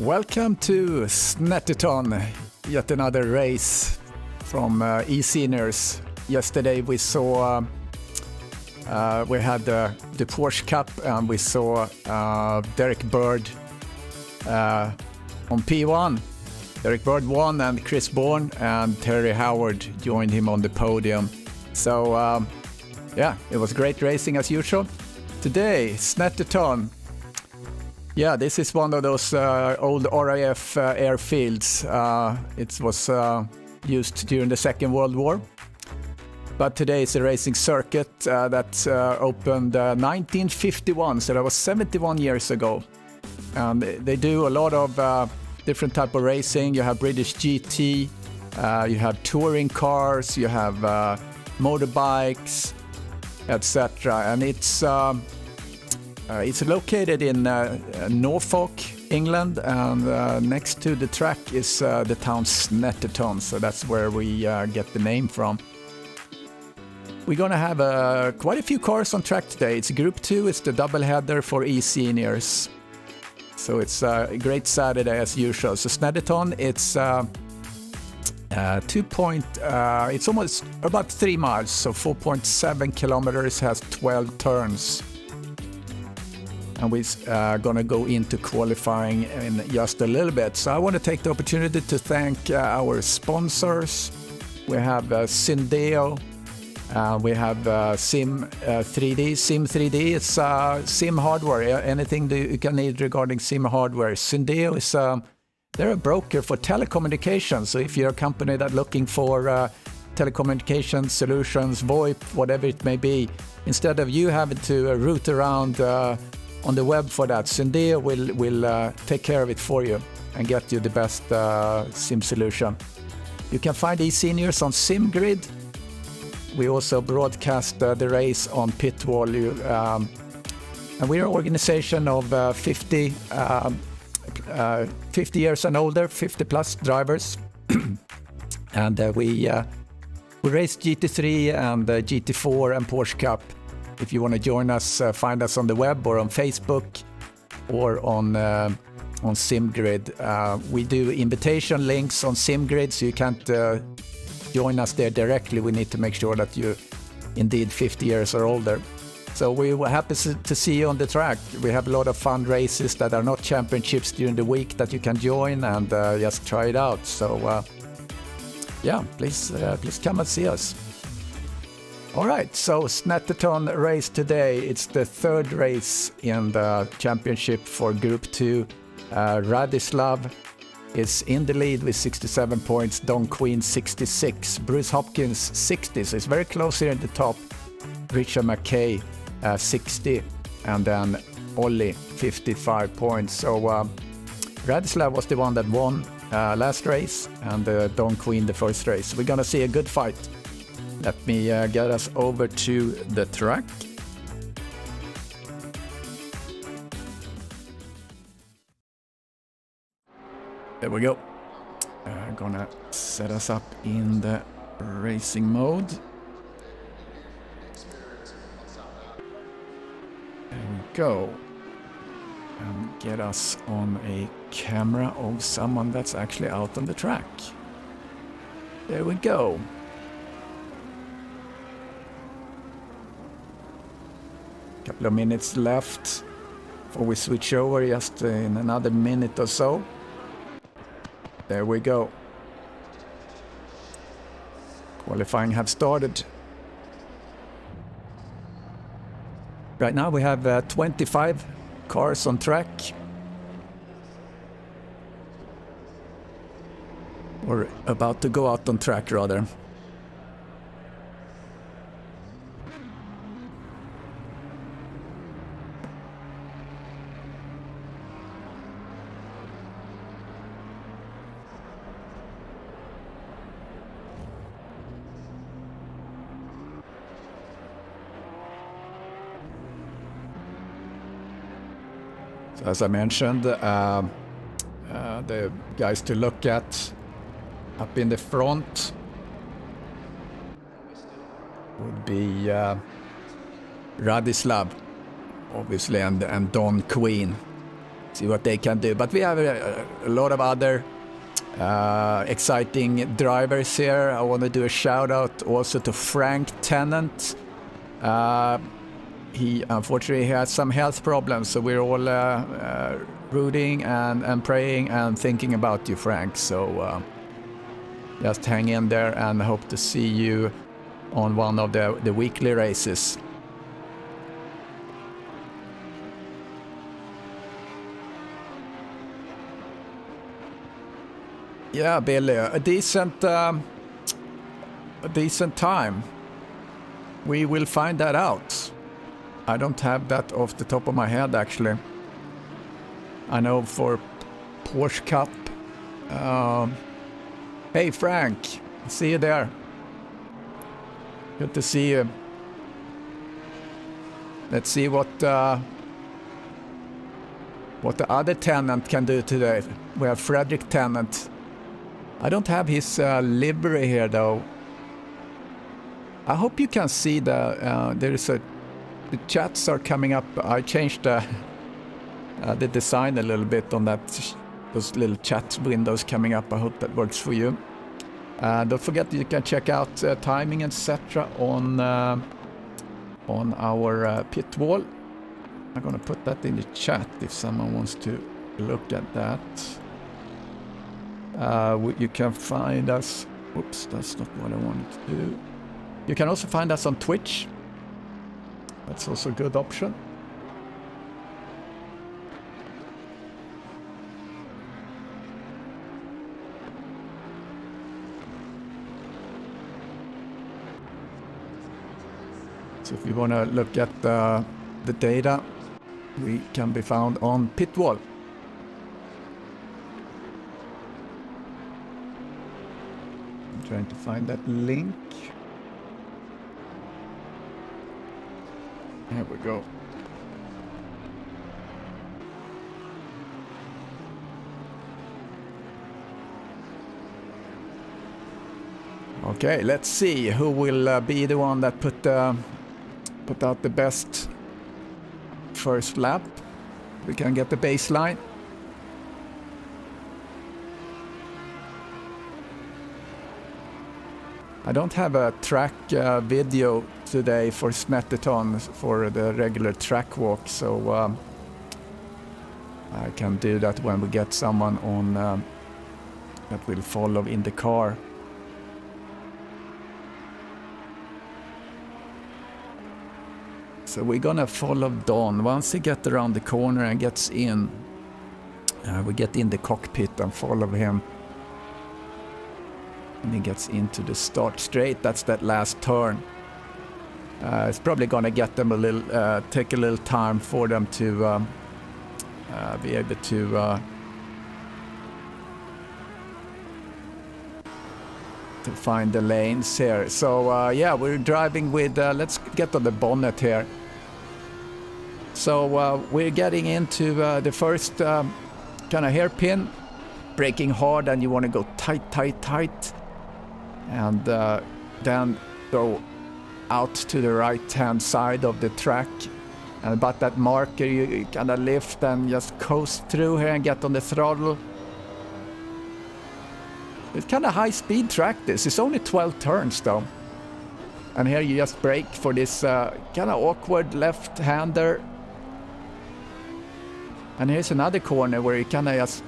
Welcome to Snetterton, yet another race from eSeniors. Yesterday we saw, we had the Porsche Cup and we saw Derek Bird on P1. Derek Bird won and Chris Bourne and Terry Howard joined him on the podium. So yeah, it was great racing as usual. Today, Snetterton. Yeah, this is one of those old RAF airfields. It was used during the Second World War. But today it's a racing circuit that opened 1951, so that was 71 years ago. And they do a lot of different type of racing. You have British GT, you have touring cars, you have motorbikes, etc. And it's located in Norfolk, England, and next to the track is the town Snetterton, so that's where we get the name from. We're gonna have quite a few cars on track today. It's Group 2, it's the double header for eSeniors. So it's a great Saturday as usual. So Snetterton, it's it's almost about 3 miles, so 4.7 kilometers, has 12 turns. And we're gonna go into qualifying in just a little bit. So I want to take the opportunity to thank our sponsors. We have Syndeo, we have SIM3D. SIM3D is SIM hardware, anything that you can need regarding SIM hardware. Syndeo is they're a broker for telecommunications. So if you're a company that's looking for telecommunication solutions, VoIP, whatever it may be, instead of you having to route around on the web for that, Syndeo will take care of it for you and get you the best SIM solution. You can find eSeniors on SIMGRID. We also broadcast the race on Pitwall. And we're an organization of 50 years and older, 50 plus drivers. And we race GT3 and GT4 and Porsche Cup. If you want to join us, find us on the web or on Facebook or on SIMGRID. We do invitation links on SIMGRID, so you can't join us there directly. We need to make sure that you're indeed 50 years or older. So we were happy to see you on the track. We have a lot of fun races that are not championships during the week that you can join and just try it out. So yeah, please come and see us. All right, so Snetterton race today. It's the third race in the championship for Group 2. Radislav is in the lead with 67 points, Don Queen 66, Bruce Hopkins 60, so it's very close here at the top. Richard McKay 60, and then Ollie 55 points. So Radislav was the one that won last race, and Don Queen the first race. We're gonna see a good fight. Let me get us over to the track. There we go. Gonna set us up in the racing mode. There we go. And get us on a camera of someone that's actually out on the track. There we go. Couple of minutes left before we switch over, just in another minute or so. There we go. Qualifying have started. Right now we have 25 cars on track. Or about to go out on track rather. As I mentioned, the guys to look at up in the front would be Radislav, obviously, and Don Queen. see what they can do. But we have a lot of other exciting drivers here. I want to do a shout out also to Frank Tennant. He unfortunately has some health problems, so we're all rooting and praying and thinking about you, Frank. So just hang in there and hope to see you on one of the weekly races. Yeah, Billy, a decent time. We will find that out. I don't have that off the top of my head, actually. I know for Porsche Cup. Hey, Frank, see you there. Good to see you. Let's see what the other Tennant can do today. We have Frederick Tennant. I don't have his livery here, though. I hope you can see the chats are coming up. I changed the design a little bit on those little chat windows coming up. I hope that works for you. Don't forget you can check out timing, etc. on our pit wall. I'm gonna put that in the chat if someone wants to look at that. You can find us. Oops, that's not what I wanted to do. You can also find us on Twitch. That's also a good option. So if you want to look at the data, we can be found on Pitwall. I'm trying to find that link. Here we go. Okay, let's see who will be the one that put out the best first lap. We can get the baseline. I don't have a track video today for Snetterton for the regular track walk, so I can do that when we get someone on that will follow in the car. So we're gonna follow Don. Once he gets around the corner and gets in, we get in the cockpit and follow him. And he gets into the start straight. That's that last turn. It's probably gonna get them a little, take a little time for them to be able to find the lanes here. So yeah, we're driving with. Let's get on the bonnet here. So we're getting into the first kind of hairpin, braking hard, and you want to go tight, tight, tight. And then go out to the right-hand side of the track. And about that marker, you kind of lift and just coast through here and get on the throttle. It's kind of high-speed track, this. It's only 12 turns, though. And here you just brake for this kind of awkward left-hander. And here's another corner where you kind of just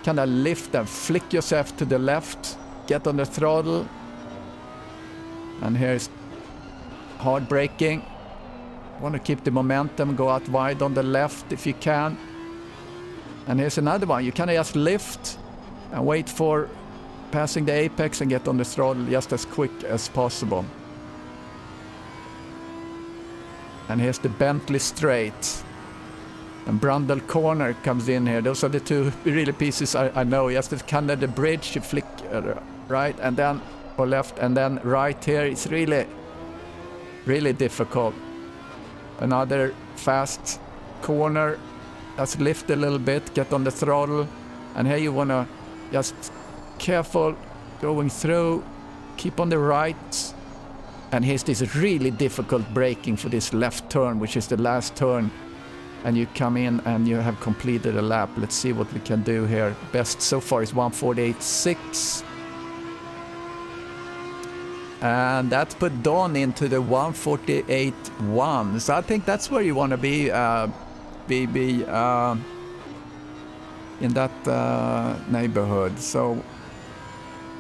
lift and flick yourself to the left. Get on the throttle, and here's hard braking. Want to keep the momentum, go out wide on the left if you can. And here's another one. You kind of just lift and wait for passing the apex and get on the throttle just as quick as possible. And here's the Bentley straight. And Brundle corner comes in here. Those are the two really pieces I know. Just kind of the bridge, you flick right and then or left and then right here. It's really, really difficult. Another fast corner. Just lift a little bit, get on the throttle. And here you want to just careful going through, keep on the right. And here's this really difficult braking for this left turn, which is the last turn and you come in and you have completed a lap. Let's see what we can do here. Best so far is 1:48.6. And that put Don into the 1:48.1. So I think that's where you want to be in that neighborhood. So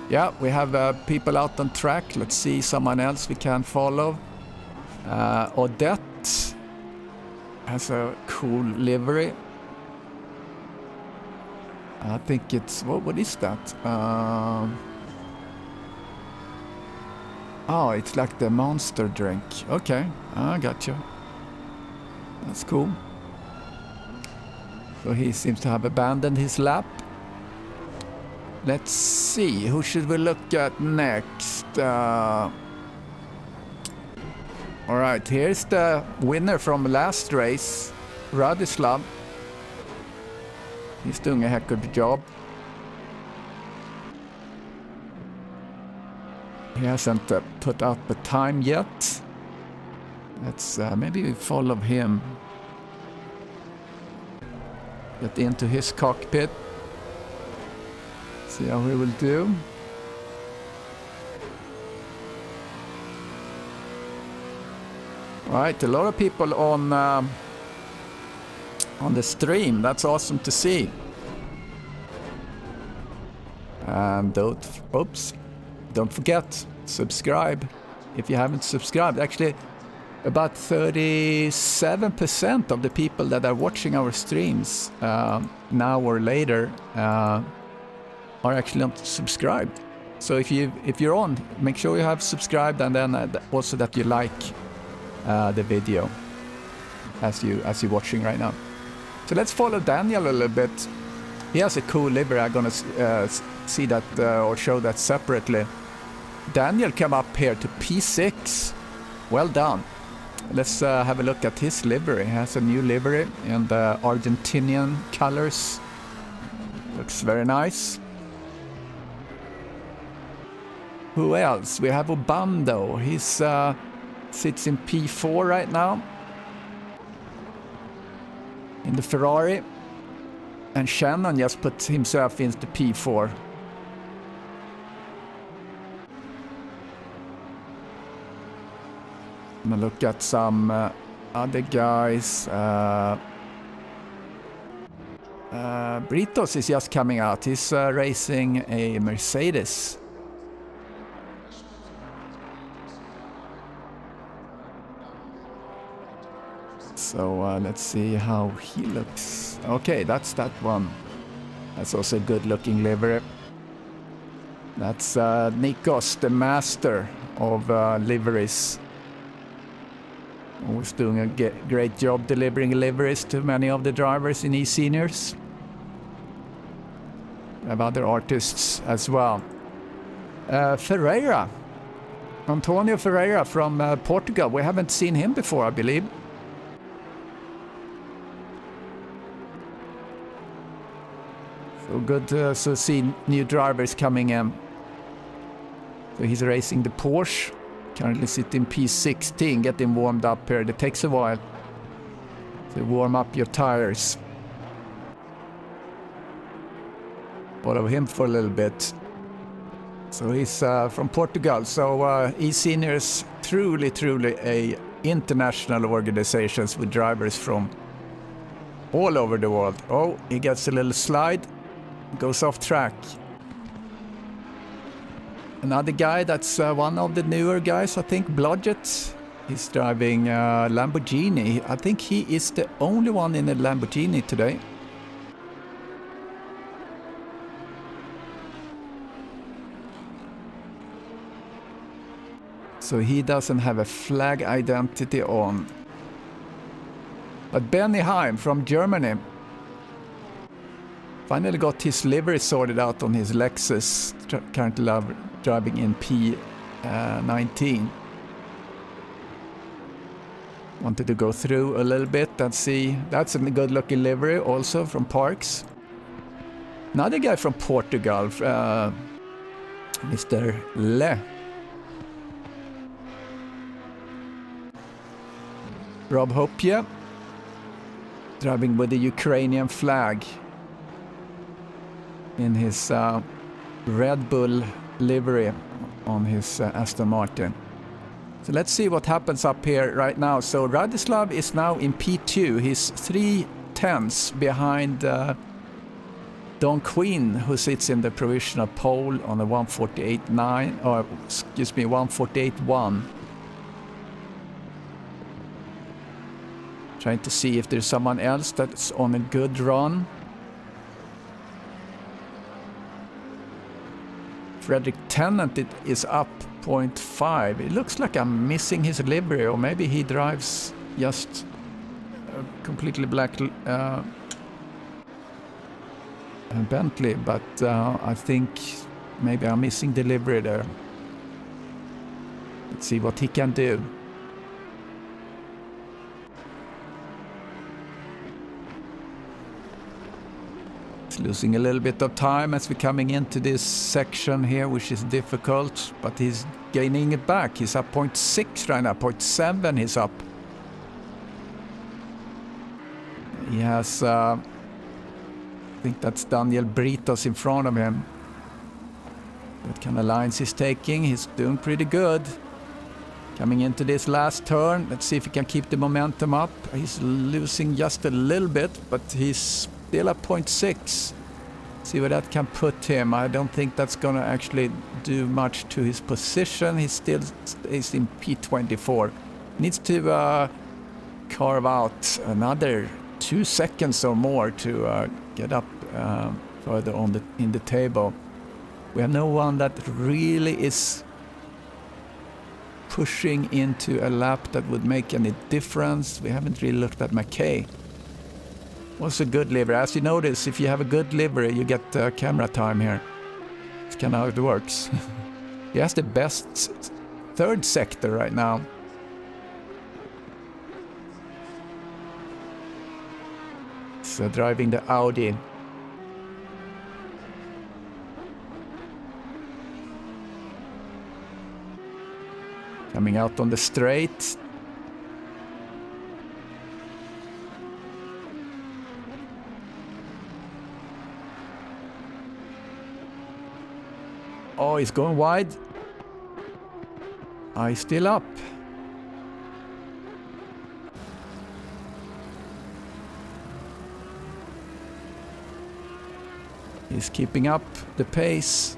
yeah, we have people out on track. Let's see someone else we can follow. Odette has a cool livery. I think it's what is that? Oh, it's like the Monster drink. Okay, I got you. That's cool. So he seems to have abandoned his lap. Let's see, who should we look at next? All right, here's the winner from last race, Radislav. He's doing a heck of a job. He hasn't put up a time yet. Let's maybe we follow him. Get into his cockpit. See how he will do. All right, a lot of people on the stream. That's awesome to see. And don't forget, subscribe if you haven't subscribed. Actually, about 37% of the people that are watching our streams now or later are actually not subscribed. So if you're on, make sure you have subscribed, and then also that you like the video as you're watching right now. So let's follow Daniel a little bit. He has a cool livery. I'm gonna see that or show that separately. Daniel came up here to P6. Well done. Let's have a look at his livery. He has a new livery in the Argentinian colors. Looks very nice. Who else? We have Obando. He's sits in P4 right now in the Ferrari. And Shannon just put himself into P4. I'm gonna look at some other guys. Britos is just coming out. He's racing a Mercedes. So let's see how he looks. Okay, that's that one. That's also a good looking livery. That's Nikos, the master of liveries. Always doing a great job delivering liveries to many of the drivers in eSeniors. We have other artists as well. Ferreira. Antonio Ferreira from Portugal. We haven't seen him before, I believe. So good to see new drivers coming in. So he's racing the Porsche. Currently sitting P16, getting warmed up here. It takes a while to warm up your tires. Follow him for a little bit. So he's from Portugal. So eSeniors, truly a international organizations with drivers from all over the world. Oh, he gets a little slide, goes off track. Another guy that's one of the newer guys, I think, Blodgett. He's driving Lamborghini. I think he is the only one in a Lamborghini today. So he doesn't have a flag identity on. But Benny Heim from Germany finally got his livery sorted out on his Lexus, currently driving in P19. Wanted to go through a little bit and see. That's a good looking livery also from Parks. Another guy from Portugal, Mr. Le. Rob Hopia driving with the Ukrainian flag in his Red Bull livery on his Aston Martin. So let's see what happens up here right now. So Radislav is now in P2. He's 3/10 behind Don Quinn, who sits in the provisional pole on the 148.9, or excuse me, 148.1. Trying to see if there's someone else that's on a good run. Frederick Tennant is up 0.5. It looks like I'm missing his livery, or maybe he drives just completely black Bentley, but I think maybe I'm missing the livery there. Let's see what he can do. Losing a little bit of time as we're coming into this section here, which is difficult, but he's gaining it back. He's up 0.6 right now, 0.7 he's up. He has, I think that's Daniel Britos in front of him. What kind of lines he's taking? He's doing pretty good. Coming into this last turn, let's see if he can keep the momentum up. He's losing just a little bit, but he's still at 0.6. See where that can put him. I don't think that's gonna actually do much to his position. He still stays in P24. Needs to carve out another 2 seconds or more to get up further on in the table. We have no one that really is pushing into a lap that would make any difference. We haven't really looked at McKay. What's a good livery? As you notice, if you have a good livery, you get camera time here. It's kind of how it works. He has the best third sector right now. So driving the Audi. Coming out on the straight. Oh, he's going wide. Oh, he's still up. He's keeping up the pace.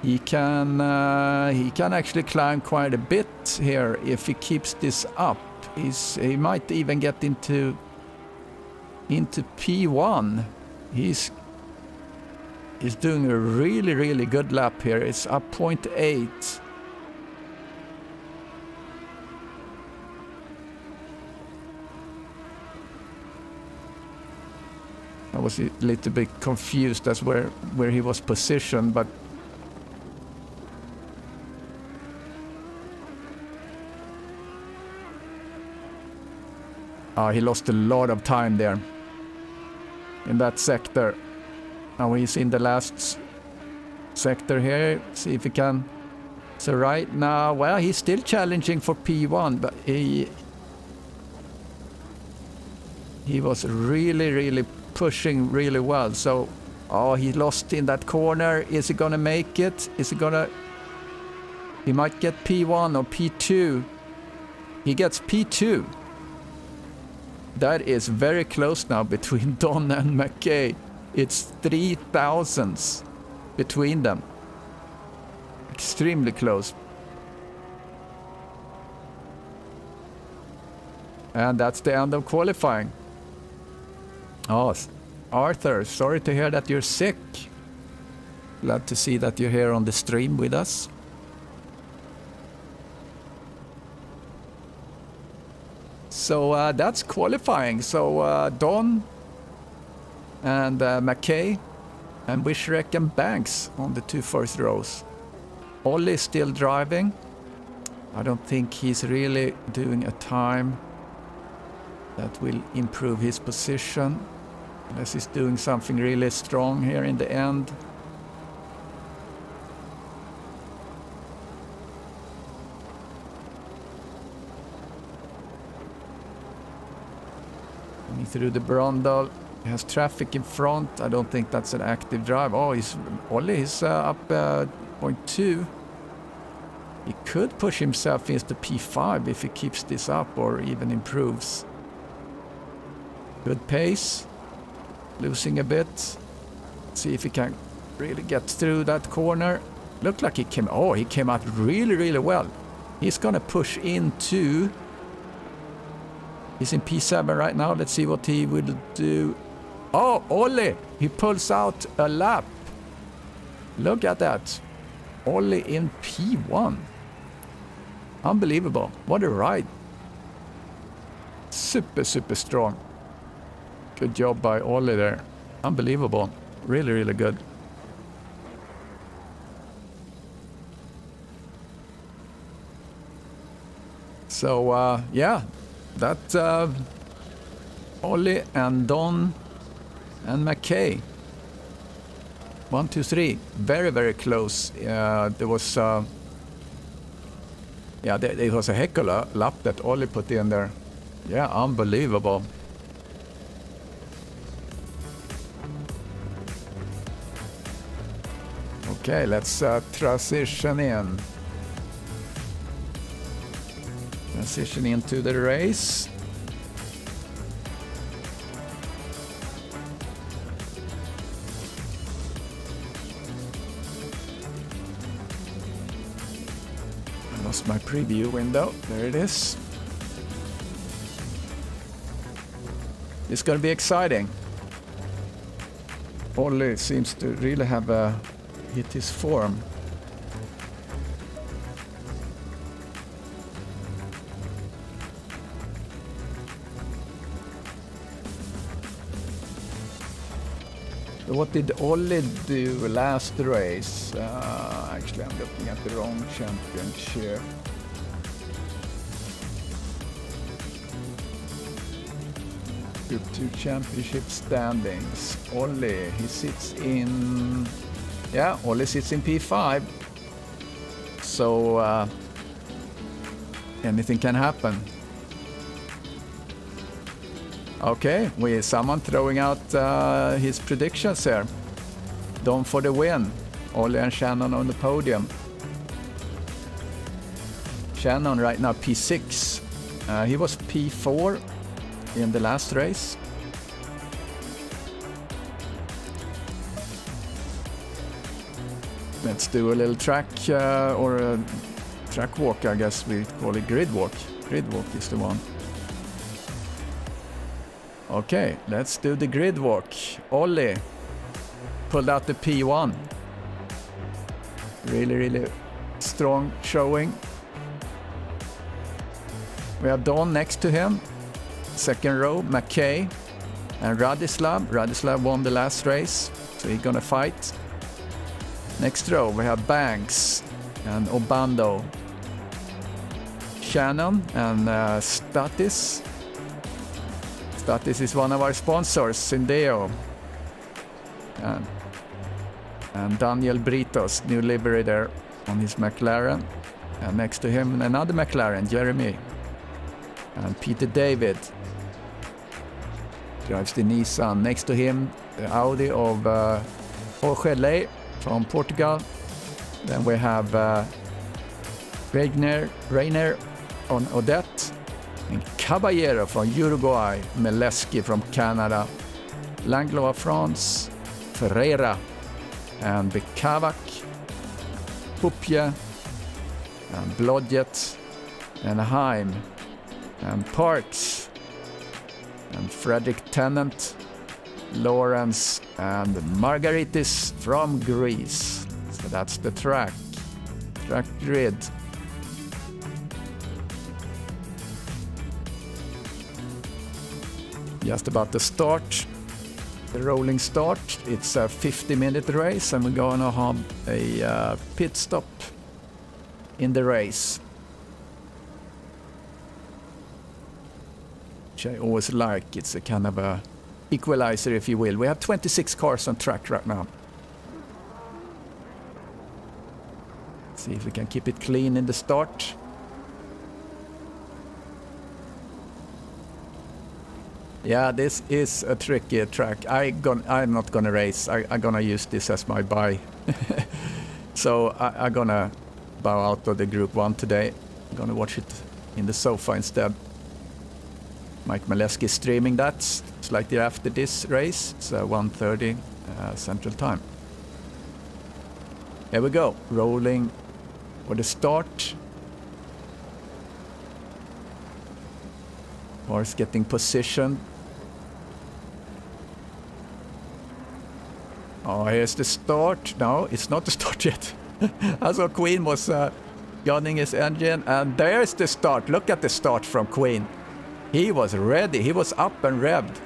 He can actually climb quite a bit here if he keeps this up. He might even get into P1. He's doing a really, really good lap here. It's up 0.8. I was a little bit confused as where he was positioned, but he lost a lot of time there in that sector. Now he's in the last sector here. See if he can. So right now, well, he's still challenging for P1, but he was really, really pushing really well. So, he lost in that corner. Is he gonna make it? He might get P1 or P2. He gets P2. That is very close now between Don and McKay. It's 3 thousandths between them. Extremely close. And that's the end of qualifying. Oh, Arthur, sorry to hear that you're sick. Glad to see that you're here on the stream with us. So that's qualifying. So Don and McKay and Wishrek and Banks on the 2 first rows. Ollie still driving. I don't think he's really doing a time that will improve his position, unless he's doing something really strong here in the end. Coming through the Brundle. He has traffic in front. I don't think that's an active drive. Oh, Ollie is up 0.2. He could push himself into P5 if he keeps this up or even improves. Good pace. Losing a bit. See if he can really get through that corner. Looked like he came out really well. He's gonna push into... He's in P7 right now. Let's see what he will do. Oh, Ollie! He pulls out a lap. Look at that. Ollie in P1. Unbelievable. What a ride. Super strong. Good job by Ollie there. Unbelievable. Really good. So, yeah. That Ollie and Don and McKay. 1, 2, 3. Very close. There was it was a heck of a lap that Ollie put in there. Yeah, unbelievable. Okay, let's transition in. Transition into the race. I lost my preview window. There it is. It's going to be exciting. Ollie seems to really have hit his form. What did Ollie do last race? Actually, I'm looking at the wrong championship. Group 2 championship standings. Ollie, he sits in... Yeah, Ollie sits in P5. So, anything can happen. Okay, we someone throwing out his predictions here. Don for the win. Ollie and Shannon on the podium. Shannon right now P6. He was P4 in the last race. Let's do a little track or a track walk, I guess we call it grid walk. Grid walk is the one. Okay, let's do the grid walk. Ollie pulled out the P1. Really strong showing. We have Don next to him. Second row, McKay and Radislav. Radislav won the last race, so he's gonna fight. Next row, we have Banks and Obando. Shannon and Statis. Statis is one of our sponsors, Syndeo. And Daniel Britos, new livery there on his McLaren. And next to him, another McLaren, Jeremy. And Peter David drives the Nissan. Next to him, the Audi of Jorge from Portugal. Then we have Reiner on Odette. And Caballero from Uruguay, Meleski from Canada, Langlois France, Ferreira, and Bekavak, Pupje, and Blodgett, and Heim, and Parks, and Frederick Tennant, Lawrence, and Margaritis from Greece. So that's the track grid. Just about to start, the rolling start. It's a 50-minute race and we're going to have a pit stop in the race. Which I always like. It's a kind of a equalizer, if you will. We have 26 cars on track right now. See if we can keep it clean in the start. Yeah, this is a tricky track. I'm not gonna race. I'm gonna use this as my buy. So I'm gonna bow out of the Group 1 today. I'm gonna watch it in the sofa instead. Mike Maleski is streaming that slightly after this race. It's 1:30 Central Time. Here we go, rolling for the start. Cars getting positioned. Oh, here's the start. No, it's not the start yet. I saw Queen was gunning his engine, and there's the start. Look at the start from Queen. He was ready. He was up and revved.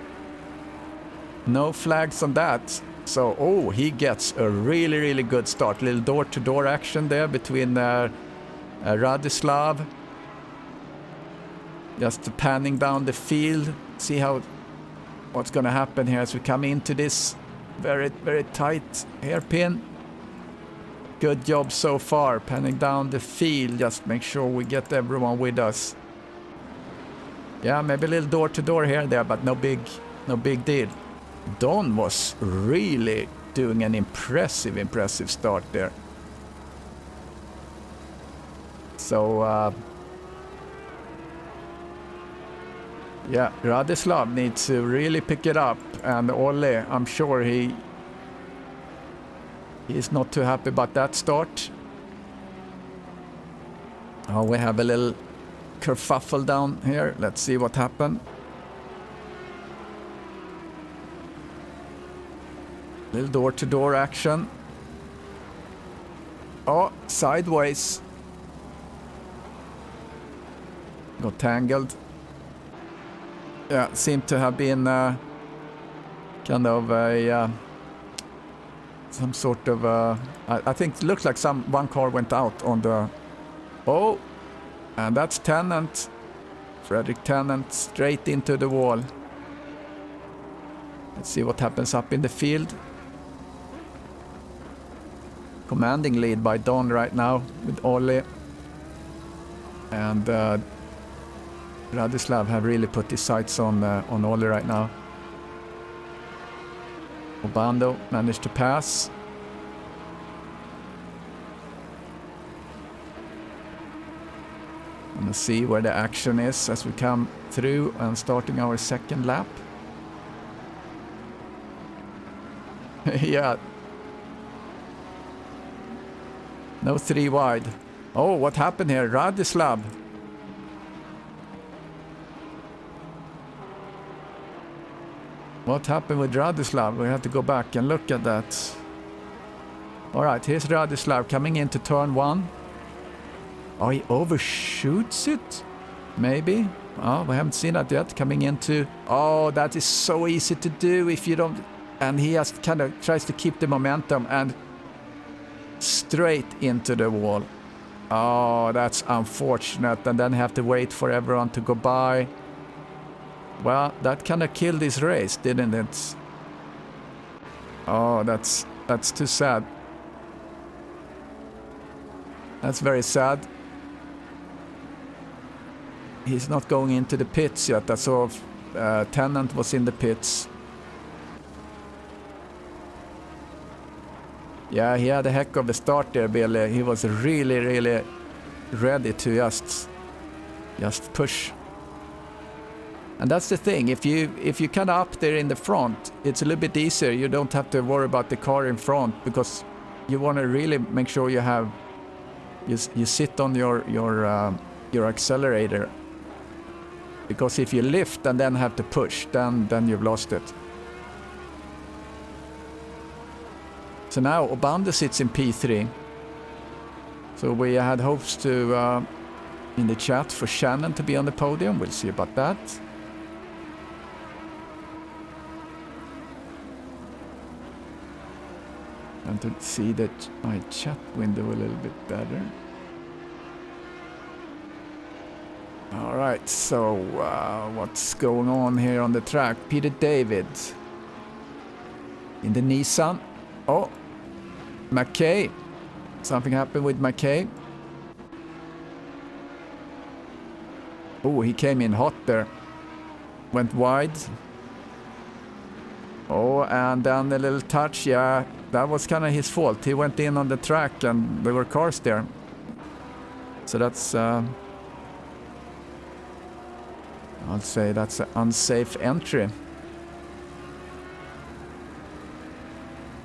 No flags on that. So, oh, he gets a really, really good start. Little door-to-door action there between Radislav. Just panning down the field. See what's going to happen here as we come into this very, very tight hairpin. Good job so far, panning down the field. Just make sure we get everyone with us. Yeah, maybe a little door-to-door here and there, but no big deal. Don was really doing an impressive start there. So, yeah, Radislav needs to really pick it up, and Olle, I'm sure he's not too happy about that start. Oh, we have a little kerfuffle down here. Let's see what happened. Little door-to-door action. Oh, sideways. Got tangled. Yeah, seemed to have been kind of a some sort of I think it looked like one car went out on the. Oh, and that's Tennant. Frederick Tennant straight into the wall. Let's see what happens up in the field. Commanding lead by Don right now with Olle. And Radislav have really put his sights on Olle right now. Obando managed to pass. Gonna see where the action is as we come through and starting our second lap. Yeah. No 3 wide. Oh, what happened here? Radislav. What happened with Radislav? We have to go back and look at that. Alright, here's Radislav coming into turn 1. Oh, he overshoots it? Maybe. Oh, we haven't seen that yet. Coming into... Oh, that is so easy to do if you don't... And he has kind of tries to keep the momentum and straight into the wall. Oh, that's unfortunate. And then have to wait for everyone to go by. Well, that kind of killed his race, didn't it? Oh, that's too sad. That's very sad. He's not going into the pits yet. I saw Tennant was in the pits. Yeah, he had a heck of a start there, Billy. He was really, really ready to just push. And that's the thing. If you kind of up there in the front, it's a little bit easier. You don't have to worry about the car in front because you want to really make sure you sit on your accelerator. Because if you lift and then have to push, then you've lost it. So now Obando sits in P3. So we had hopes to in the chat for Shannon to be on the podium. We'll see about that. And to see my chat window a little bit better. All right, so what's going on here on the track? Peter David in the Nissan. Oh, McKay. Something happened with McKay. Oh, he came in hot there. Went wide. Oh, and then a little touch, yeah, that was kind of his fault. He went in on the track and there were cars there. So that's, I'll say that's an unsafe entry.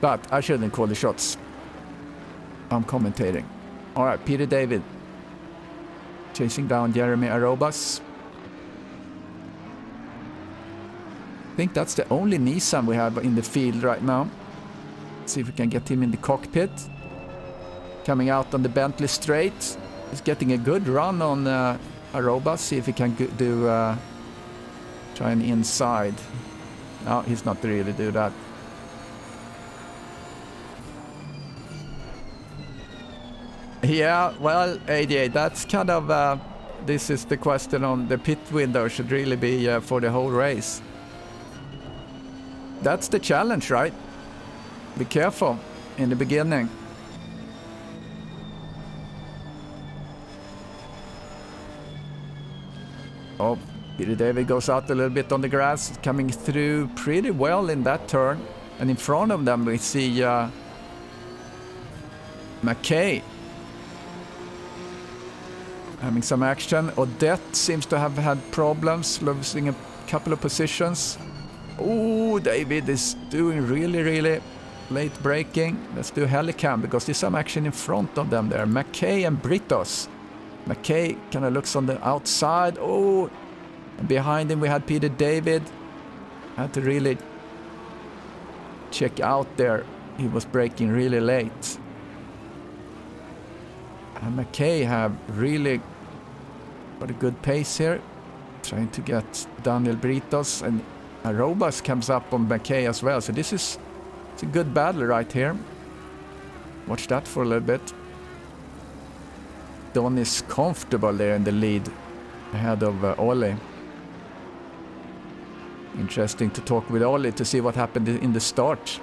But I shouldn't call the shots. I'm commentating. All right, Peter David chasing down Jeremy Arobas. I think that's the only Nissan we have in the field right now. Let's see if we can get him in the cockpit. Coming out on the Bentley straight. He's getting a good run on Arobas. See if he can do try an inside. No, he's not really do that. Yeah, well, AJ, that's kind of this is the question on the pit window should really be for the whole race. That's the challenge, right? Be careful in the beginning. Oh, Peter David goes out a little bit on the grass, coming through pretty well in that turn. And in front of them we see McKay having some action. Odette seems to have had problems, losing a couple of positions. Oh, David is doing really late braking. Let's do helicam because there's some action in front of them there. McKay and Britos. McKay kind of looks on the outside. Oh, and behind him we had Peter David. Had to really check out there. He was braking really late. And McKay have really got a good pace here. Trying to get Daniel Britos, and Arobas comes up on McKay as well. So this is it's a good battle right here. Watch that for a little bit. Don is comfortable there in the lead ahead of Ollie. Interesting to talk with Ollie to see what happened in the start.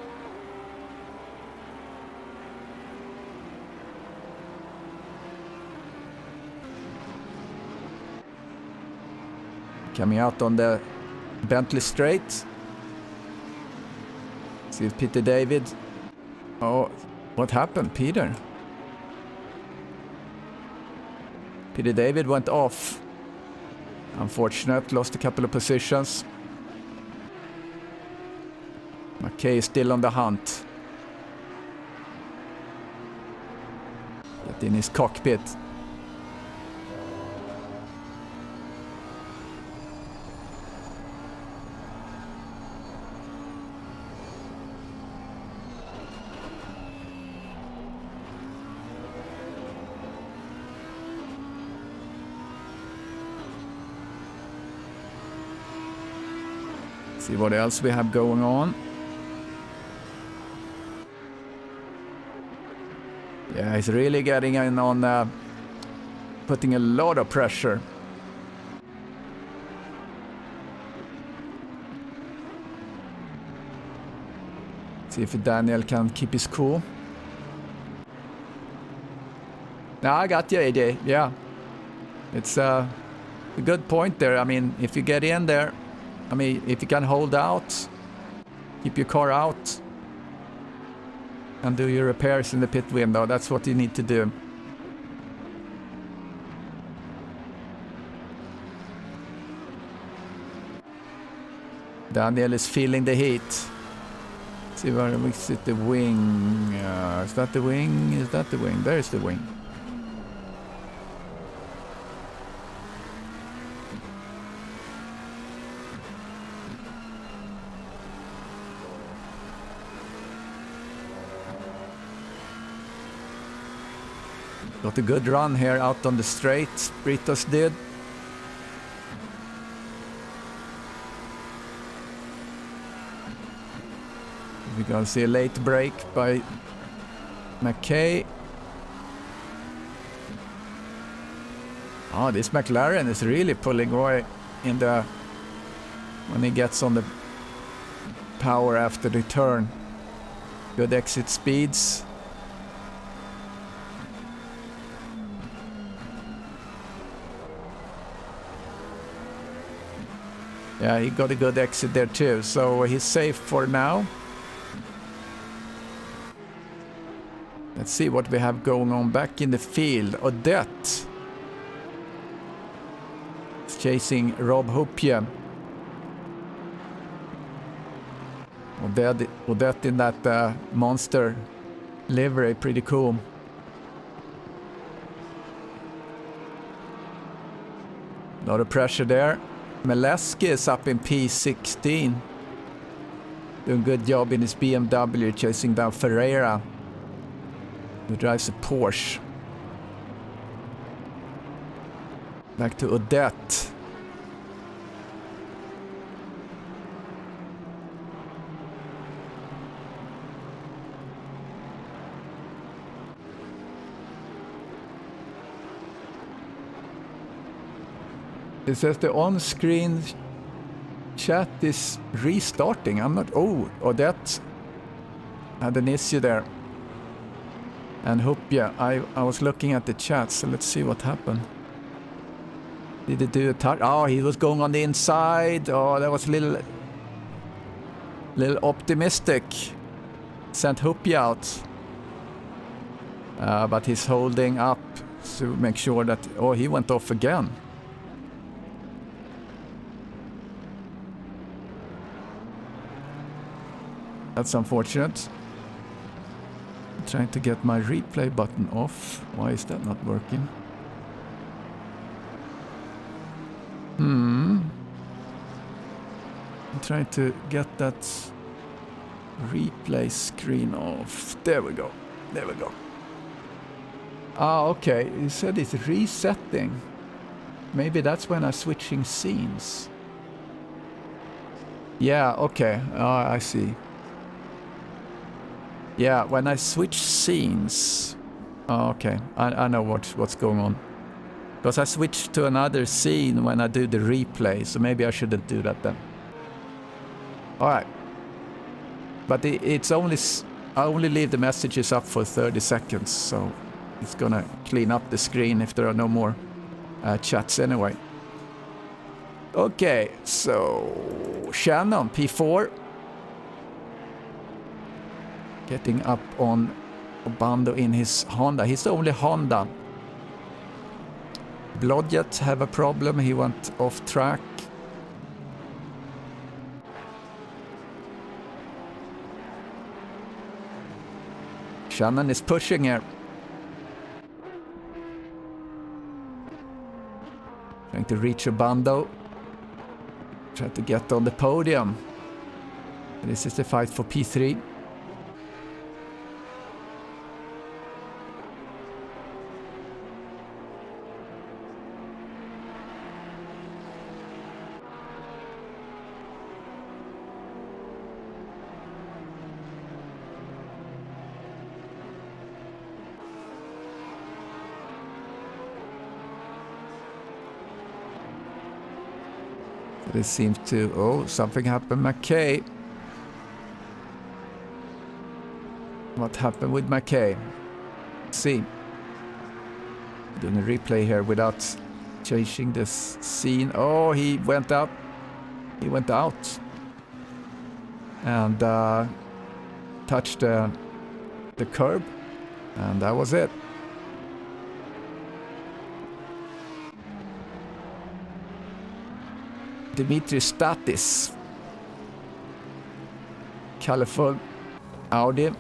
Coming out on the Bentley straight. See if Peter David. Oh, what happened, Peter? Peter David went off. Unfortunate, lost a couple of positions. McKay is still on the hunt. Get in his cockpit. See what else we have going on. Yeah, he's really getting in on putting a lot of pressure. See if Daniel can keep his cool. Now I got you, AJ. Yeah, it's a good point there. I mean, if you get in there, I mean, if you can hold out, keep your car out, and do your repairs in the pit window, that's what you need to do. Daniel is feeling the heat. See where we sit the wing. Is that the wing? Is that the wing? There's the wing. Got a good run here out on the straight, Britos did. We're gonna see a late break by McKay. Oh, this McLaren is really pulling away in the when he gets on the power after the turn. Good exit speeds. Yeah, he got a good exit there too, so he's safe for now. Let's see what we have going on back in the field. Odette is chasing Rob Hopje. Odette in that monster livery, pretty cool. A lot of pressure there. Meleski is up in P16. Doing a good job in his BMW, chasing down Ferreira, who drives a Porsche. Back to Odette. It says the on-screen chat is restarting. I'm not... Oh, Odette had an issue there. And Hopje, I was looking at the chat, so let's see what happened. Did he do a touch? Oh, he was going on the inside. Oh, that was a little optimistic. Sent Hopje out. But he's holding up to make sure that... Oh, he went off again. That's unfortunate. I'm trying to get my replay button off. Why is that not working? I'm trying to get that replay screen off. There we go. There we go. Ah, okay. You said it's resetting. Maybe that's when I'm switching scenes. Yeah, okay. I see. Yeah, when I switch scenes... Oh, okay, I know what's going on. Because I switched to another scene when I do the replay, so maybe I shouldn't do that then. Alright. But it's only... I only leave the messages up for 30 seconds, so it's gonna clean up the screen if there are no more chats anyway. Okay, so... Shannon, P4. Getting up on Obando in his Honda. He's the only Honda. Blodgett have a problem. He went off track. Shannon is pushing here. Trying to reach Obando. Try to get on the podium. This is the fight for P3. This seems to... Oh, something happened. McKay. What happened with McKay? Let's see. Doing a replay here without changing this scene. Oh, he went up. He went out. And touched the curb. And that was it. Dimitri Statis. Colorful Audi.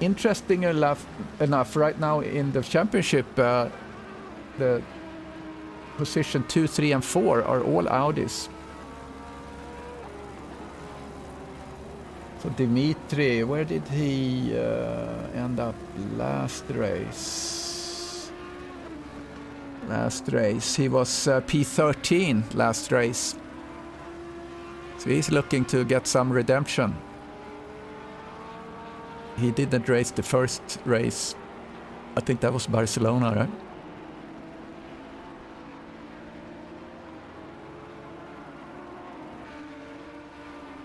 Interesting enough right now in the championship, the position 2, 3 and 4 are all Audis. So Dimitri, where did he end up last race? Last race, he was P13 last race. So he's looking to get some redemption. He didn't race the first race. I think that was Barcelona, right?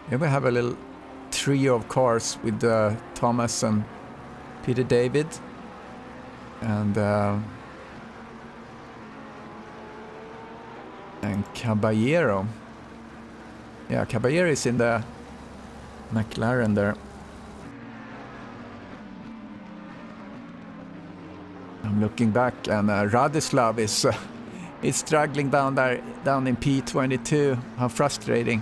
Here we have a little trio of cars with Thomas and Peter David. And Caballero. Yeah, Caballero is in the McLaren there. I'm looking back, and Radislav is struggling down there, down in P22. How frustrating.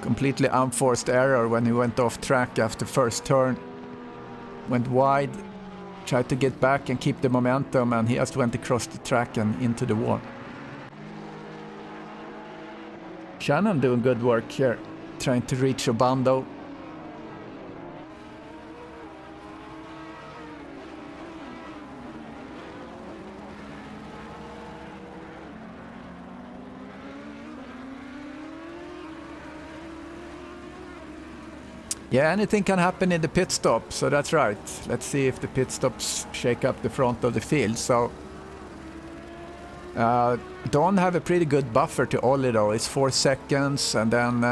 Completely unforced error when he went off track after first turn. Went wide, tried to get back and keep the momentum, and he just went across the track and into the wall. Shannon doing good work here, trying to reach Obando. Yeah, anything can happen in the pit stop, so that's right. Let's see if the pit stops shake up the front of the field. So Don have a pretty good buffer to Ollie though. It's 4 seconds, and then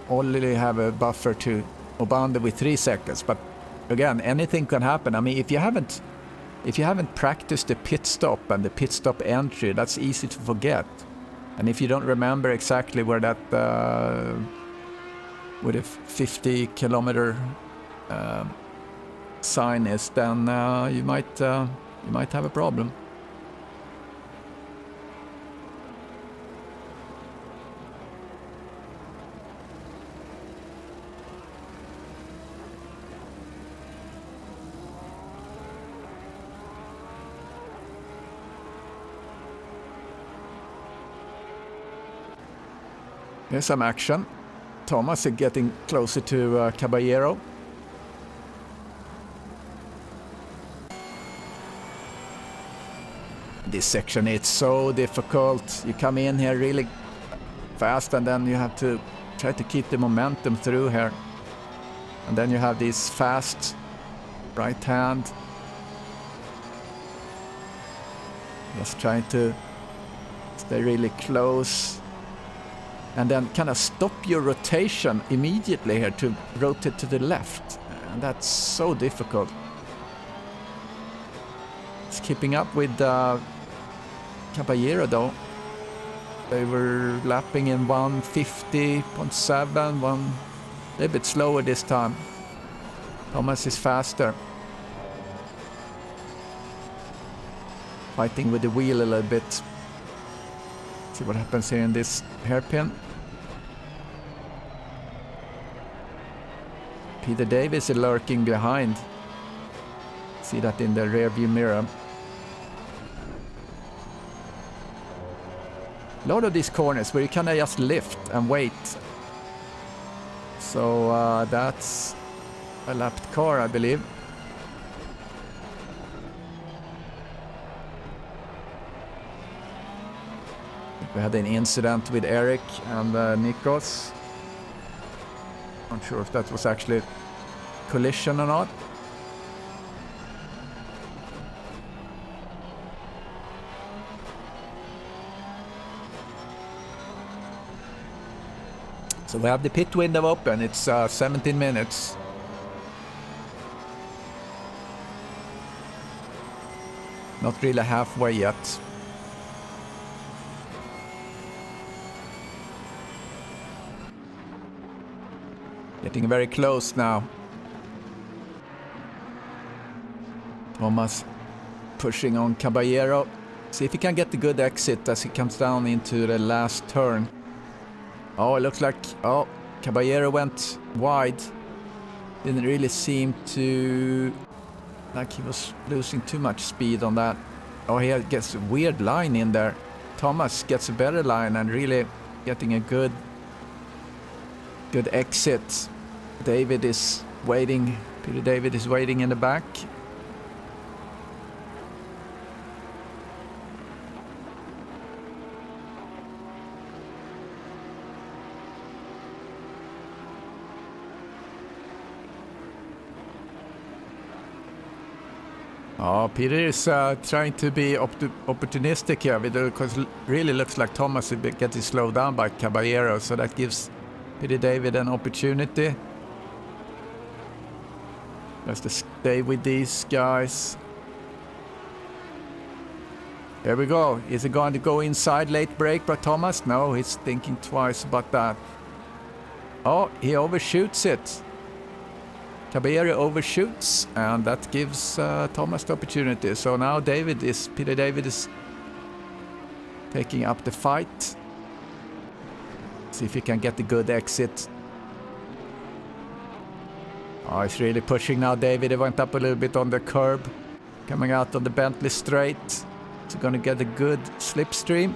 Ollie have a buffer to Obando with 3 seconds. But again, anything can happen. I mean, if you haven't practiced the pit stop and the pit stop entry, that's easy to forget. And if you don't remember exactly where that with a 50-kilometer sign is, then you might have a problem. Here's some action. Thomas is getting closer to Caballero. This section, it's so difficult. You come in here really fast, and then you have to try to keep the momentum through here. And then you have this fast right hand. Just trying to stay really close. And then kind of stop your rotation immediately here to rotate to the left. And that's so difficult. It's keeping up with Caballero though. They were lapping in 150.7, a little bit slower this time. Thomas is faster. Fighting with the wheel a little bit. See what happens here in this hairpin. Peter Davis is lurking behind. See that in the rear view mirror. A lot of these corners where you kind of just lift and wait. So that's a lapped car, I believe. We had an incident with Eric and Nikos. Not sure if that was actually collision or not. So we have the pit window open. It's 17 minutes. Not really halfway yet. Getting very close now. Thomas pushing on Caballero. See if he can get the good exit as he comes down into the last turn. Oh, it looks like... Oh, Caballero went wide. Didn't really seem to... like he was losing too much speed on that. Oh, he gets a weird line in there. Thomas gets a better line and really getting a good exit. David is waiting. Peter David is waiting in the back. Oh, Peter is trying to be opportunistic here because it really looks like Thomas is getting slowed down by Caballero, so that gives Peter David an opportunity. Just to stay with these guys. Here we go. Is he going to go inside late break by Thomas? No, he's thinking twice about that. Oh, he overshoots it. Kaberi overshoots, and that gives Thomas the opportunity. So now Peter David is taking up the fight. See if he can get the good exit. Oh, he's really pushing now, David. He went up a little bit on the curb. Coming out on the Bentley straight. He's going to get a good slipstream.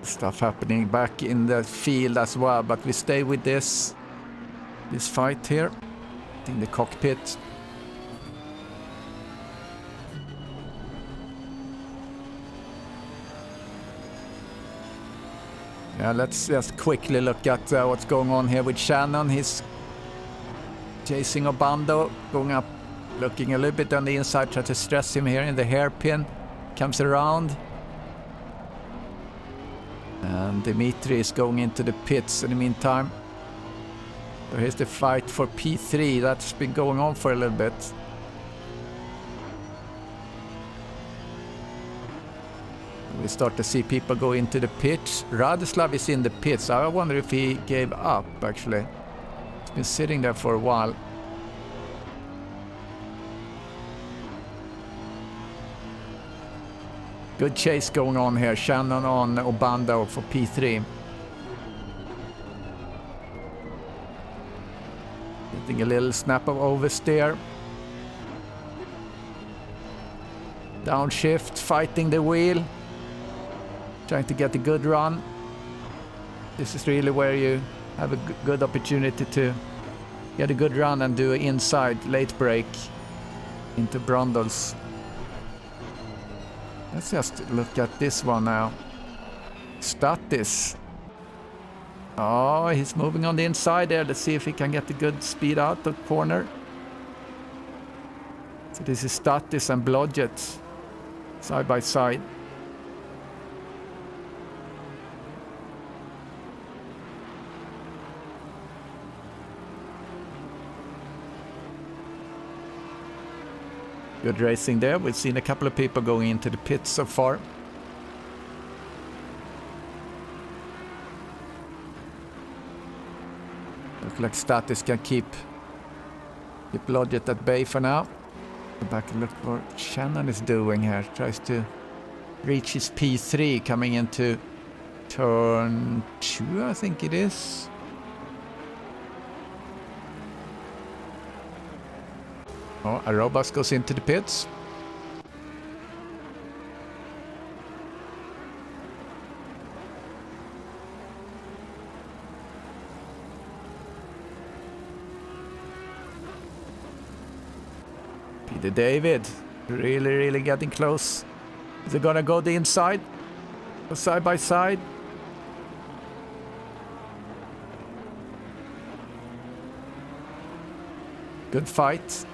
Stuff happening back in the field as well, but we stay with this fight here in the cockpit. Yeah, let's just quickly look at what's going on here with Shannon. He's chasing Obando, going up, looking a little bit on the inside, try to stress him here in the hairpin. Comes around. And Dimitri is going into the pits in the meantime. So here's the fight for P3. That's been going on for a little bit. We start to see people go into the pits. Radoslav is in the pits. I wonder if he gave up, actually. He's been sitting there for a while. Good chase going on here. Shannon on Obando for P3. Getting a little snap of oversteer. Downshift, fighting the wheel. Trying to get a good run. This is really where you have a good opportunity to get a good run and do an inside late break into Brundles. Let's just look at this one now. Statis. Oh, he's moving on the inside there. Let's see if he can get a good speed out the corner. So this is Statis and Blodgett side by side. Good racing there. We've seen a couple of people going into the pits so far. Looks like Statis can keep Blodgett at bay for now. Go back and look what Shannon is doing here. Tries to reach his P3 coming into turn 2, I think it is. Oh, Arobas goes into the pits. Peter David, really getting close. Is it gonna go the inside? Go side by side? Good fight.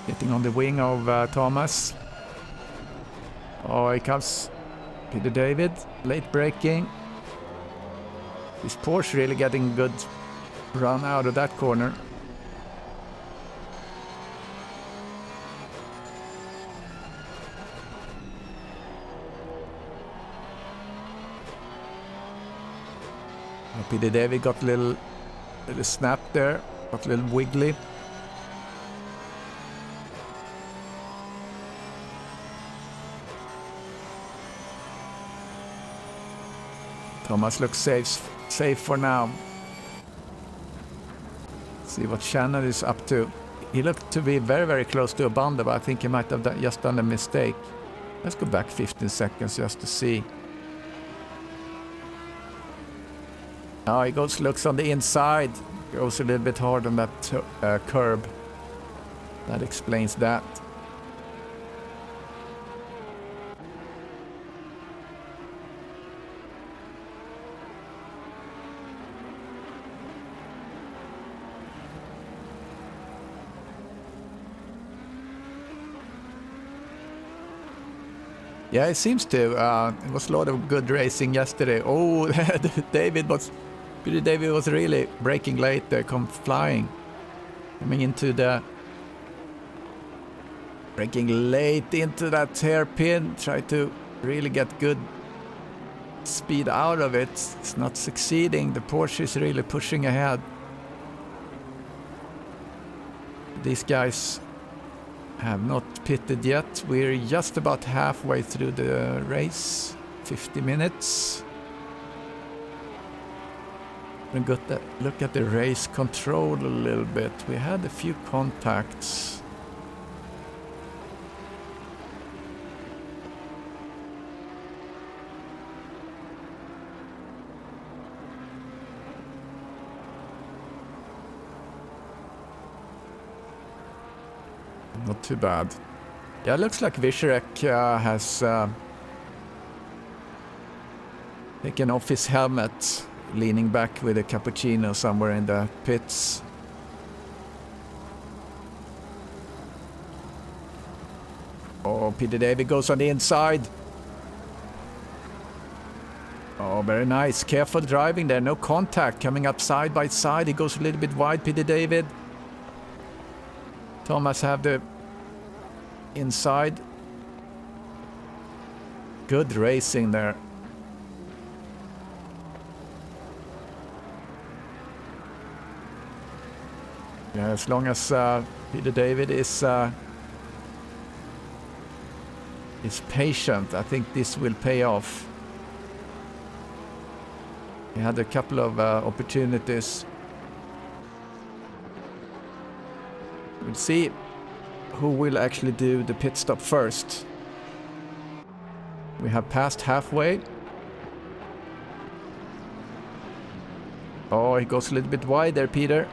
Getting on the wing of Thomas. Oh, here comes Peter David. Late braking. This Porsche really getting good run out of that corner. Peter David got a little snap there. Got a little wiggly. Thomas looks safe for now. See what Shannon is up to. He looked to be very close to Obando, but I think he might have just done a mistake. Let's go back 15 seconds just to see. Oh, he looks on the inside. Goes a little bit hard on that curb. That explains that. Yeah, it seems to. It was a lot of good racing yesterday. Oh, Peter David was really braking late there, come flying. Coming into the... Braking late into that hairpin. Try to really get good speed out of it. It's not succeeding. The Porsche is really pushing ahead. These guys have not pitted yet. We're just about halfway through the race. 50 minutes. We got to look at the race control a little bit. We had a few contacts. Not too bad. Yeah, it looks like Vischerek has taken off his helmet, leaning back with a cappuccino somewhere in the pits. Oh, Peter David goes on the inside. Oh, very nice. Careful driving there. No contact. Coming up side by side. He goes a little bit wide, Peter David. Thomas have the inside. Good racing there. Yeah, as long as Peter David is patient, I think this will pay off. He had a couple of opportunities. We'll see who will actually do the pit stop first. We have passed halfway. Oh, he goes a little bit wide there, Peter.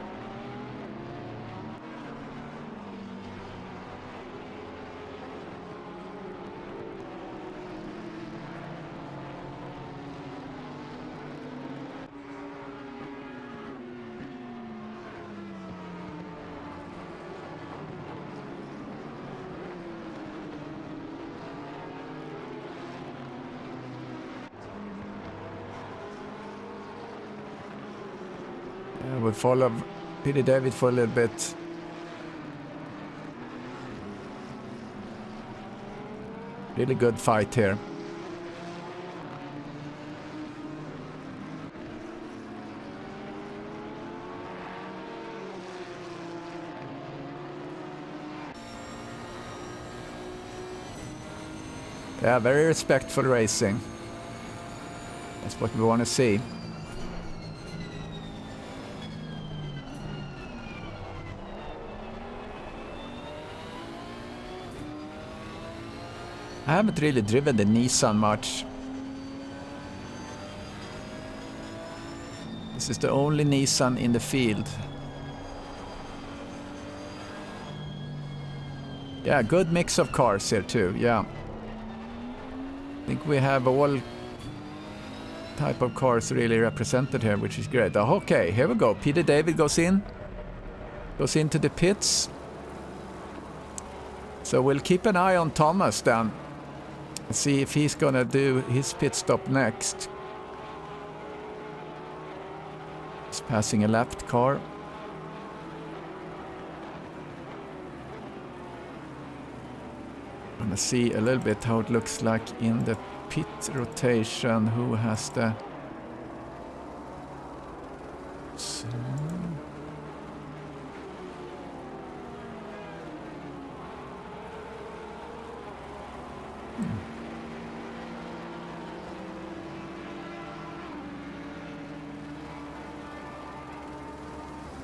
We'll follow Peter David for a little bit. Really good fight here. Yeah, very respectful racing. That's what we want to see. I haven't really driven the Nissan much. This is the only Nissan in the field. Yeah, good mix of cars here too, yeah. I think we have all type of cars really represented here, which is great. Oh, okay, here we go. Peter David goes into the pits. So we'll keep an eye on Thomas then. See if he's gonna do his pit stop next. He's passing a lapped car. Gonna see a little bit how it looks like in the pit rotation. Who has the... So...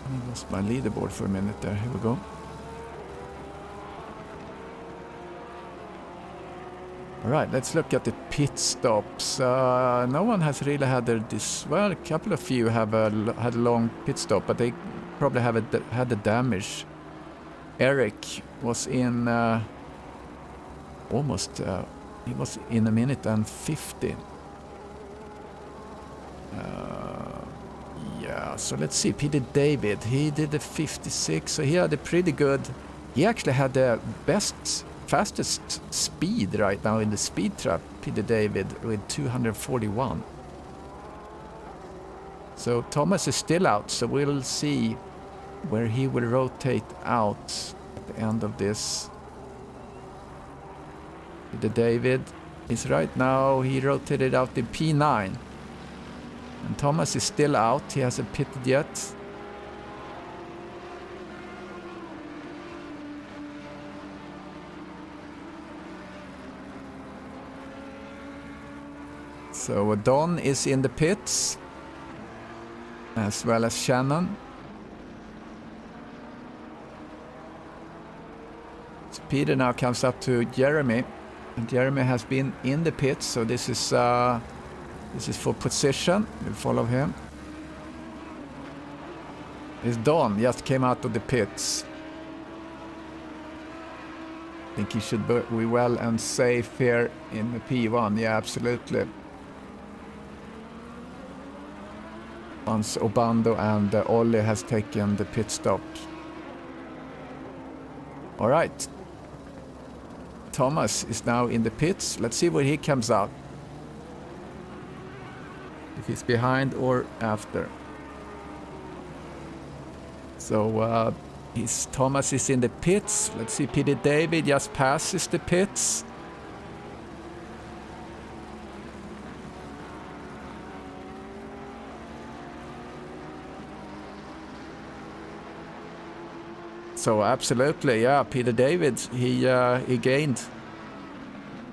I lost my leaderboard for a minute there. Here we go. All right, let's look at the pit stops. No one has really had this. Well, a couple of you have had a long pit stop, but they probably had the damage. Eric was in almost. He was in 1 minute and 50. Yeah, so let's see. Peter David, he did a 56, so he had a pretty good... He actually had the best fastest speed right now in the speed trap, Peter David, with 241. So Thomas is still out, so we'll see where he will rotate out at the end of this. Peter David is right now, he rotated out in P9. And Thomas is still out, he hasn't pitted yet. So Don is in the pits, as well as Shannon. So Peter now comes up to Jeremy, and Jeremy has been in the pits, so this is for position. We'll follow him. It's Don, just came out of the pits. I think he should be well and safe here in the P1, yeah, absolutely. Once Obando and Ollie has taken the pit stop. All right. Thomas is now in the pits. Let's see where he comes out. If he's behind or after. So Thomas is in the pits. Let's see, Peter David just passes the pits. So absolutely, yeah, Peter David, he gained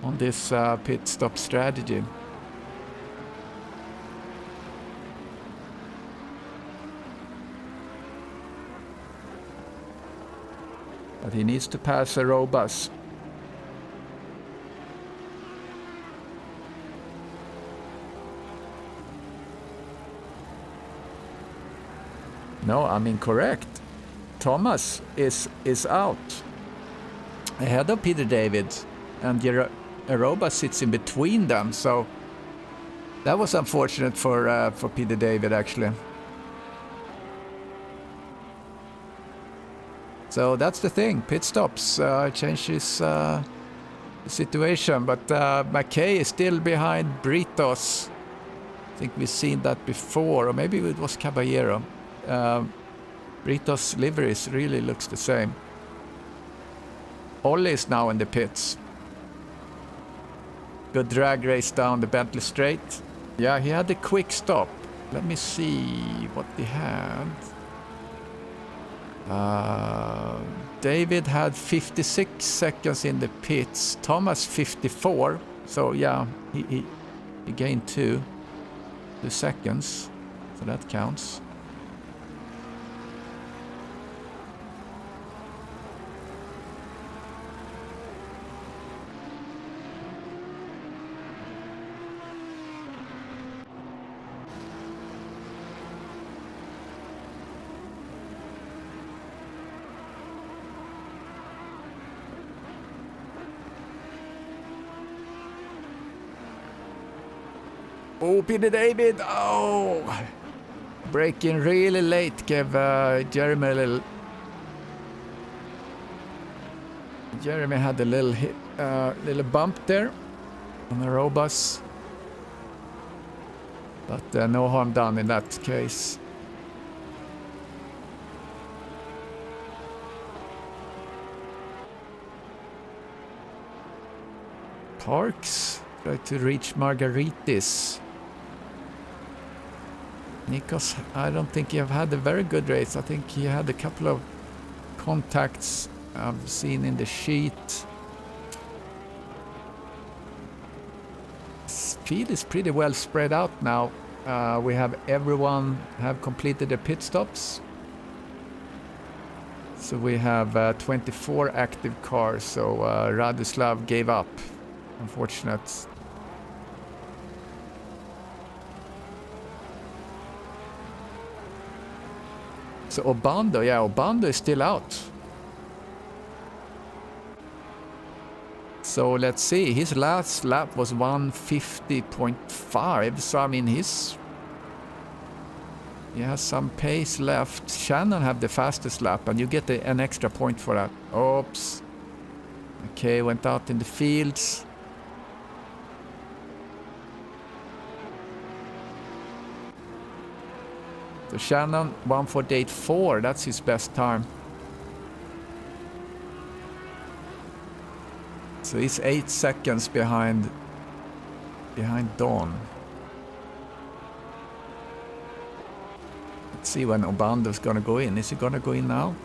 on this pit stop strategy. But he needs to pass Aerobus. No, I'm incorrect. Thomas is out ahead of Peter David, and Aerobus sits in between them, so that was unfortunate for Peter David actually. So that's the thing, pit stops changes the situation, but McKay is still behind Britos. I think we've seen that before, or maybe it was Caballero. Britos' liveries really looks the same. Ollie is now in the pits. Good drag race down the Bentley Straight. Yeah, he had a quick stop. Let me see what he had. David had 56 seconds in the pits. Thomas 54. So yeah, he gained 2 seconds. So that counts. Oh, Peter David, oh! Braking really late gave Jeremy a little... Jeremy had a little hit, little bump there on the Aerobus. But no harm done in that case. Parks try to reach Margaritis. Nikos, I don't think he have had a very good race. I think he had a couple of contacts I've seen in the sheet. Speed is pretty well spread out now. We have everyone have completed their pit stops. So we have 24 active cars. So Radislav gave up. Unfortunate. So Obando, yeah, Obando is still out. So let's see, his last lap was 150.5. So I mean, he has some pace left. Shannon have the fastest lap, and you get an extra point for that. Oops. Okay, went out in the fields. So Shannon 1:48.4, that's his best time. So he's 8 seconds behind Don. Let's see when Obando's gonna go in. Is he gonna go in now?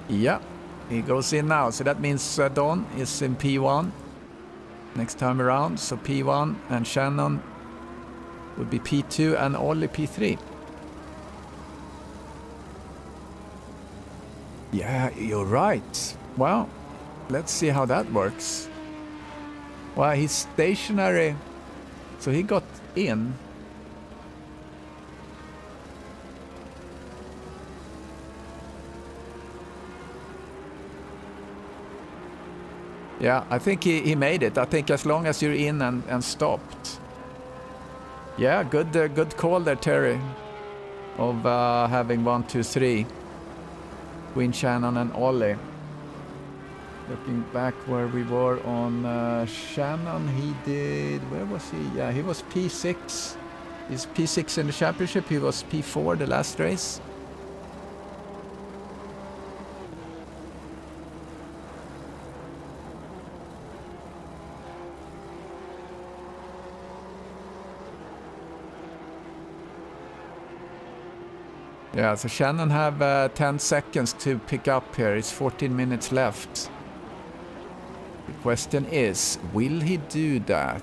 Yeah, he goes in now. So that means Don is in P1 next time around. So P1 and Shannon would be P2 and Ollie P3. Yeah, you're right. Well, let's see how that works. Well, he's stationary, so he got in. Yeah, I think he made it. I think as long as you're in and stopped. Yeah, good call there, Terry, of having 1, 2, 3. Between Shannon and Ollie. Looking back where we were on Shannon, he did... Where was he? Yeah, he was P6. He's P6 in the championship. He was P4 the last race. Yeah, so Shannon have 10 seconds to pick up here. It's 14 minutes left. The question is, will he do that?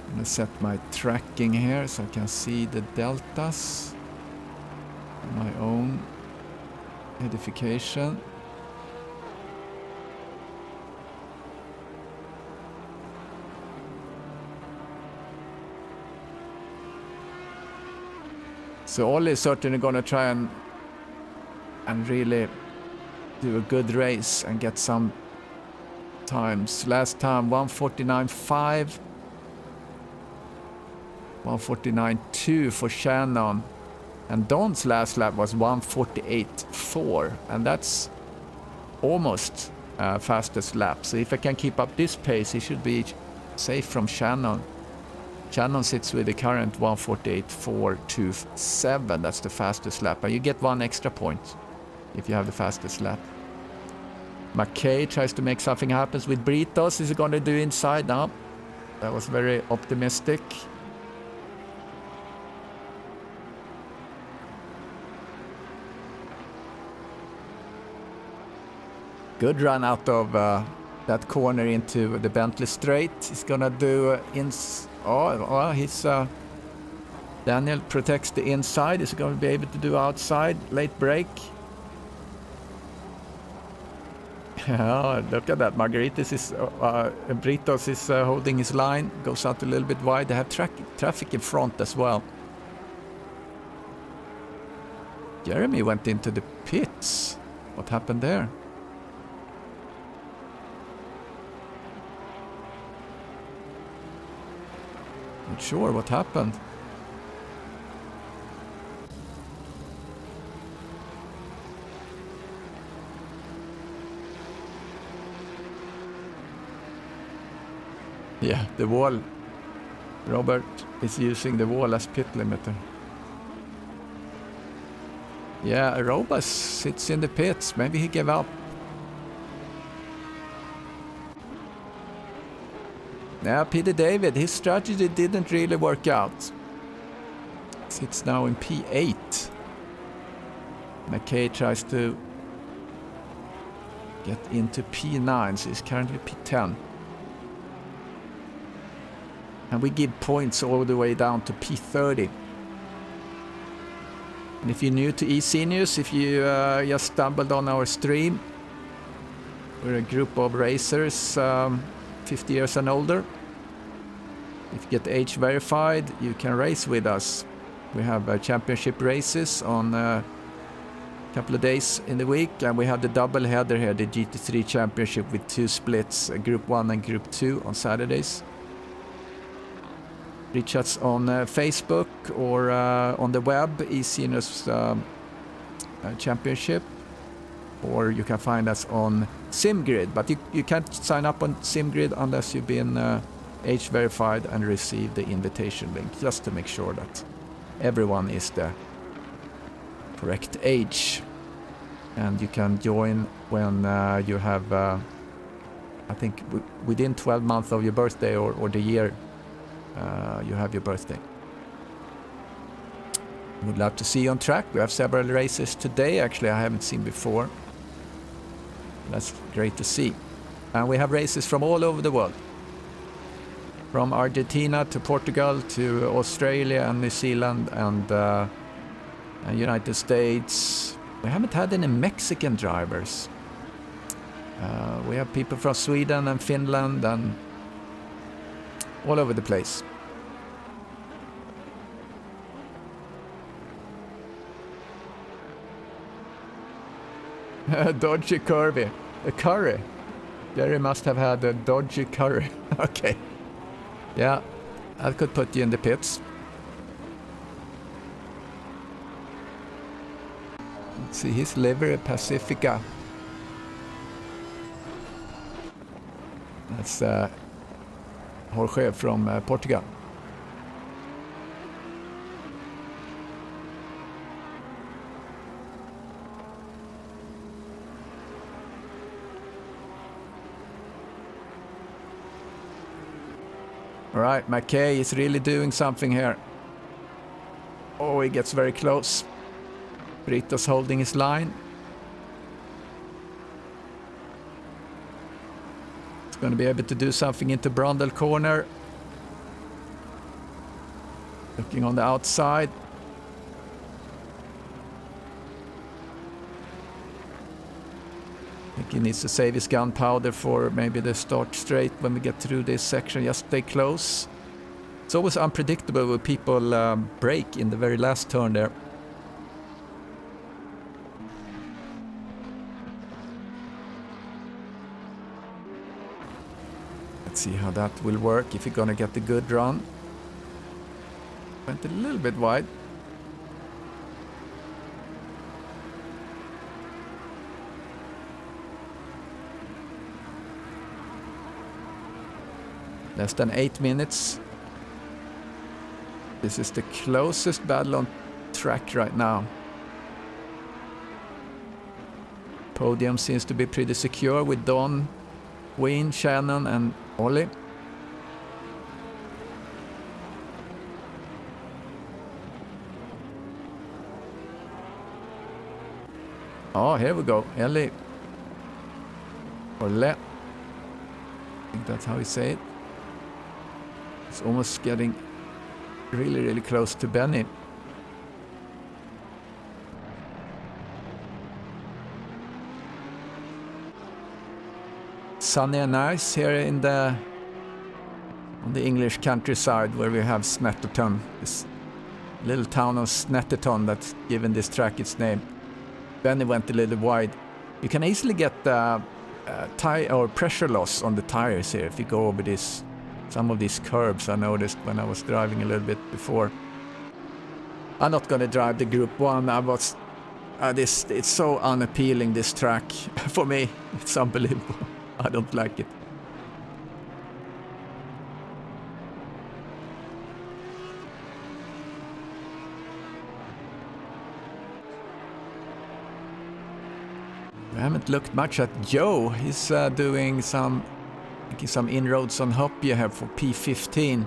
I'm gonna set my tracking here so I can see the deltas. My own edification. So Ollie is certainly going to try and really do a good race and get some times. Last time 1:49.5, 1:49.2 for Shannon. And Don's last lap was 1:48.4, and that's almost fastest lap. So if I can keep up this pace, he should be safe from Shannon. Shannon sits with the current 1:48.427. That's the fastest lap, and you get 1 extra point if you have the fastest lap. McKay tries to make something happen with Britos. Is he going to do inside now? That was very optimistic. Good run out of that corner into the Bentley straight. He's gonna do Daniel protects the inside. He's gonna be able to do outside. Late break. Oh, look at that. Britos is holding his line. Goes out a little bit wide. They have traffic in front as well. Jeremy went into the pits. What happened there? Not sure what happened. Yeah, the wall. Robert is using the wall as pit limiter. Yeah, Robus sits in the pits. Maybe he gave up. Yeah, Peter David, his strategy didn't really work out. Sits now in P8. McKay tries to get into P9, so he's currently P10. And we give points all the way down to P30. And if you're new to eSeniors, if you just stumbled on our stream, we're a group of racers 50 years and older. If you get age verified, you can race with us. We have championship races on couple of days in the week, and we have the double header here, the GT3 Championship with 2 splits, Group 1 and Group 2 on Saturdays. Reach us on Facebook or on the web, eSeniors Championship, or you can find us on SIMGRID, but you can't sign up on SIMGRID unless you've been age verified and received the invitation link, just to make sure that everyone is the correct age. And you can join when you have, I think, within 12 months of your birthday or the year you have your birthday. Would love to see you on track. We have several races today, actually, I haven't seen before. That's great to see. And we have races from all over the world. From Argentina to Portugal to Australia and New Zealand and United States. We haven't had any Mexican drivers. We have people from Sweden and Finland and all over the place. Dodgy curvy. A curry. Jerry must have had a dodgy curry. Okay. Yeah, I could put you in the pits. Let's see, his livery Pacifica. That's Jorge from Portugal. All right, McKay is really doing something here. Oh, he gets very close. Brito's holding his line. He's going to be able to do something into Brundle corner. Looking on the outside. I think he needs to save his gunpowder for maybe the start straight when we get through this section. Just stay close. It's always unpredictable when people brake in the very last turn there. Let's see how that will work, if you're gonna get the good run. Went a little bit wide. Less than 8 minutes. This is the closest battle on track right now. Podium seems to be pretty secure with Don, Wayne, Shannon and Ollie. Oh, here we go. Ellie. Or Le. I think that's how you say it. It's almost getting really, really close to Benny. Sunny and nice here in on the English countryside where we have Snetterton, this little town of Snetterton that's given this track its name. Benny went a little wide. You can easily get tire or pressure loss on the tires here if you go over some of these curbs. I noticed when I was driving a little bit before. I'm not going to drive the Group 1. It's so unappealing, this track. For me, it's unbelievable. I don't like it. I haven't looked much at Joe. He's doing some inroads on Hoppy here for P15.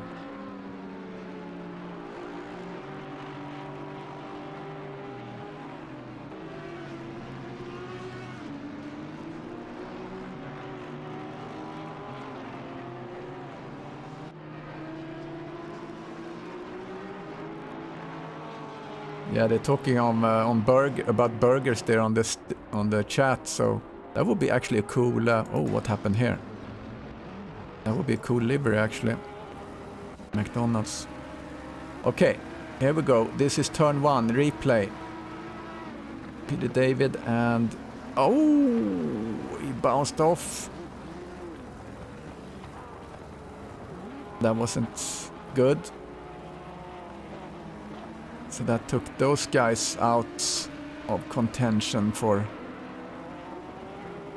Yeah, they're talking about burgers there on the chat, so that would be actually a cool. Oh, what happened here? That would be a cool livery actually. McDonald's. Okay, here we go. This is turn 1, replay. Peter David, and he bounced off. That wasn't good. So that took those guys out of contention for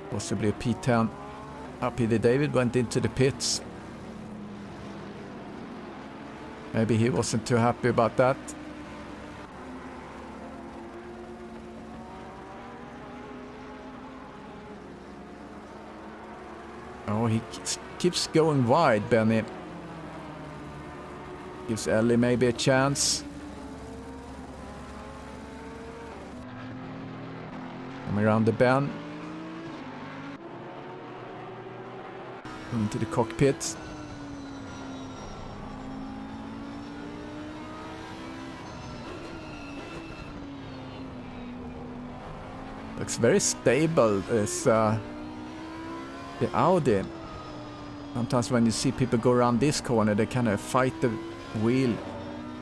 possibly a P10. Peter David went into the pits. Maybe he wasn't too happy about that. Oh, he keeps going wide, Benny. Gives Ellie maybe a chance. Come around the bend. Into the cockpit. Looks very stable, this the Audi. Sometimes when you see people go around this corner, they kind of fight the wheel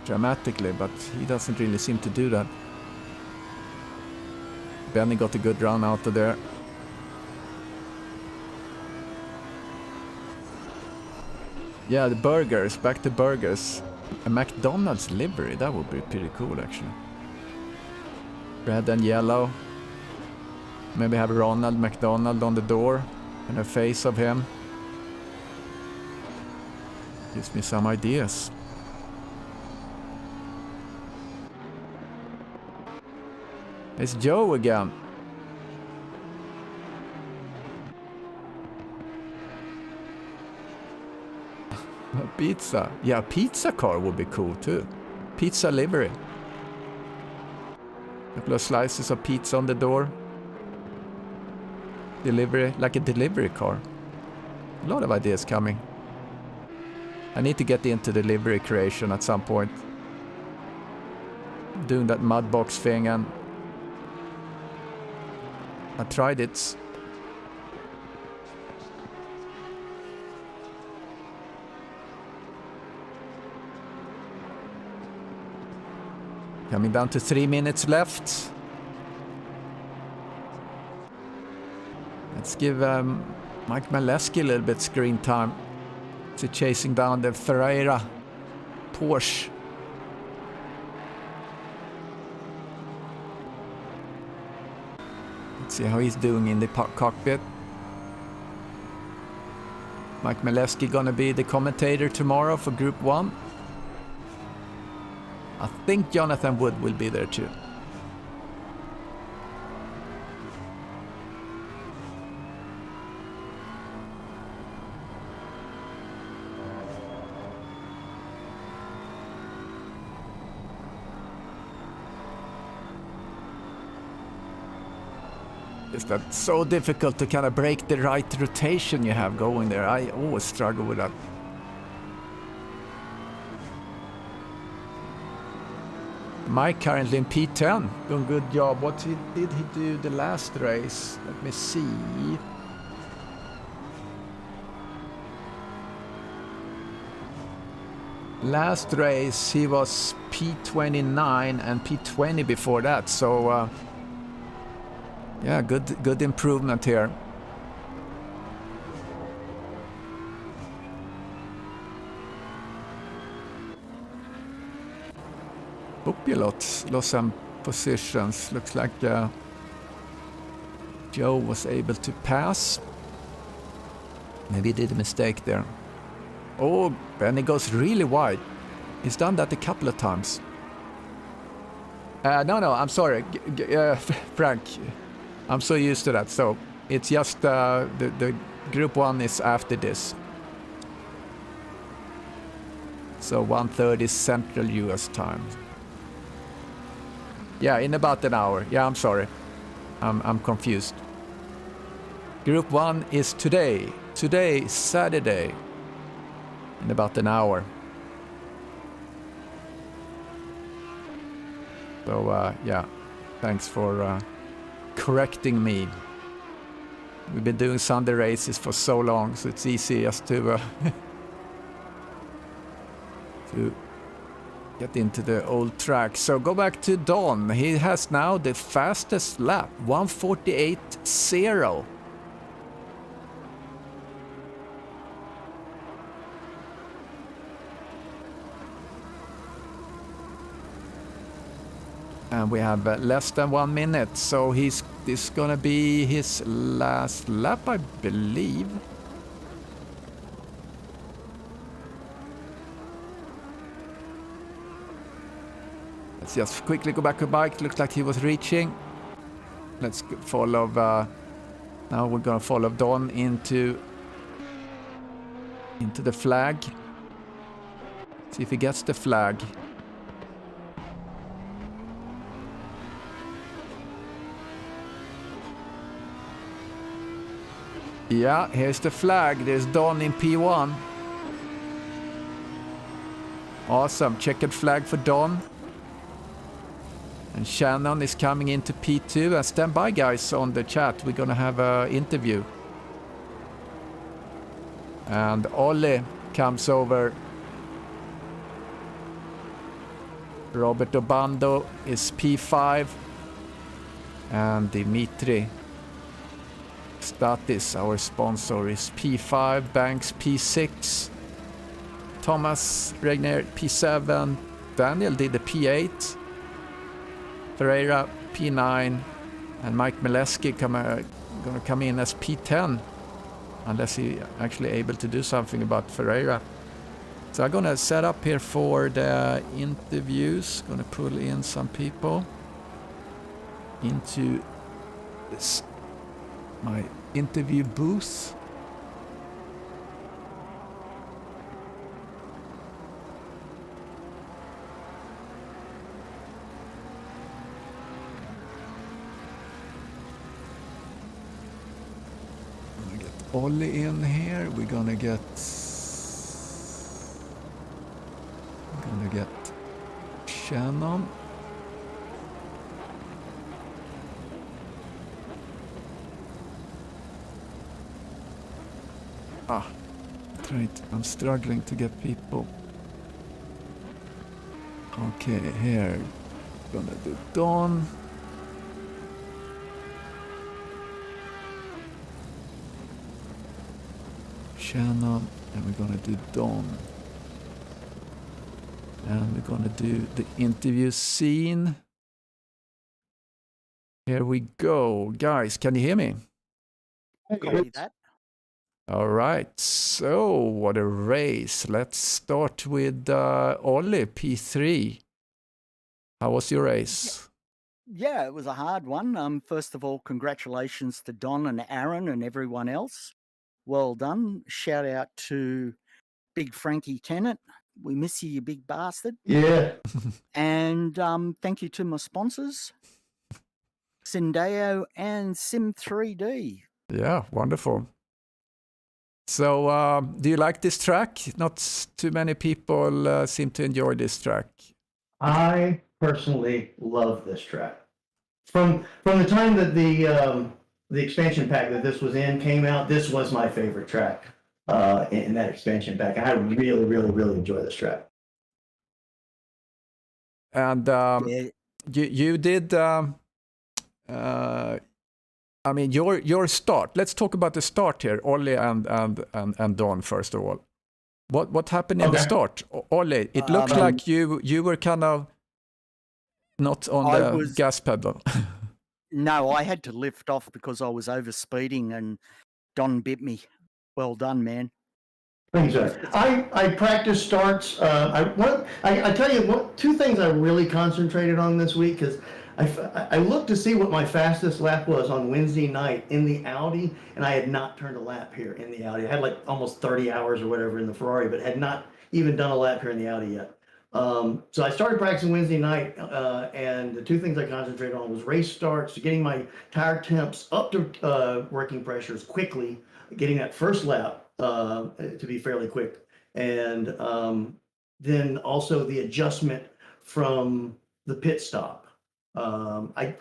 dramatically, but he doesn't really seem to do that. Benny got a good run out of there. Yeah, the burgers, back to burgers. A McDonald's livery, that would be pretty cool actually. Red and yellow. Maybe have Ronald McDonald on the door and a face of him. Gives me some ideas. It's Joe again. Pizza. Yeah, pizza car would be cool too. Pizza livery. A couple of slices of pizza on the door. Delivery, like a delivery car. A lot of ideas coming. I need to get into delivery creation at some point. Doing that mud box thing, and I tried it. Coming down to 3 minutes left. Let's give Mike Maleski a little bit screen time. To chasing down the Ferreira Porsche. Let's see how he's doing in the cockpit. Mike Maleski gonna be the commentator tomorrow for Group 1. I think Jonathan Wood will be there too. That's so difficult to kind of break the right rotation you have going there. I always struggle with that. Mike currently in P10, doing a good job. What did he do the last race? Let me see. Last race he was P29 and P20 before that, so yeah, good improvement here. Populot lost some positions. Looks like Joe was able to pass. Maybe he did a mistake there. Oh, Benny goes really wide. He's done that a couple of times. No, I'm sorry, Frank. I'm so used to that. So it's just the Group 1 is after this. So 1:30 Central US time. Yeah, in about an hour. Yeah, I'm sorry. I'm confused. Group 1 is today. Today, Saturday. In about an hour. So, yeah. Thanks for correcting me. We've been doing Sunday races for so long, so it's easy just to get into the old track. So go back to Don. He has now the fastest lap, 1:48.0. And we have less than 1 minute, so this is gonna be his last lap, I believe. Let's just quickly go back to bike. Looks like he was reaching. Let's follow. Now we're gonna follow Don into the flag. See if he gets the flag. Yeah, here's the flag. There's Don in P1. Awesome. Checkered flag for Don. And Shannon is coming into P2. And stand by, guys, on the chat. We're going to have an interview. And Ollie comes over. Robert Obando is P5. And Dimitri Statis, our sponsor, is P5. Banks P6. Thomas Regner P7. Daniel did the P8. Ferreira P9. And Mike Mileski gonna come in as P10. Unless he actually able to do something about Ferreira. So I'm gonna set up here for the interviews. Gonna pull in some people into this my interview booth. I'm gonna get Ollie in here. We're gonna get Shannon. Right, I'm struggling to get people. Okay, here. Gonna do Dawn. Shannon, and we're gonna do Dawn. And we're gonna do the interview scene. Here we go. Guys, can you hear me? Copy that. All right, so what a race. Let's start with Ollie, P3. How was your race? Yeah, it was a hard one. First of all, congratulations to Don and Aaron and everyone else. Well done. Shout out to Big Frankie Tennant. We miss you, you big bastard. Yeah. And thank you to my sponsors, Syndeo and Sim3D. Yeah, wonderful. So, do you like this track? Not too many people seem to enjoy this track. I personally love this track. From the time that the expansion pack that this was in came out, this was my favorite track in that expansion pack. I really, really, really enjoy this track. And you did. I mean, your start. Let's talk about the start here, Ollie and Don first of all. What happened in the start, Ollie? It looked like you were kind of not on the gas pedal. No, I had to lift off because I was over speeding and Don bit me. Well done, man. Thanks, sir. I practice starts. I tell you what, two things I really concentrated on this week because I looked to see what my fastest lap was on Wednesday night in the Audi, and I had not turned a lap here in the Audi. I had like almost 30 hours or whatever in the Ferrari, but had not even done a lap here in the Audi yet. So I started practicing Wednesday night, and the two things I concentrated on was race starts, getting my tire temps up to working pressures quickly, getting that first lap to be fairly quick, and then also the adjustment from the pit stop. I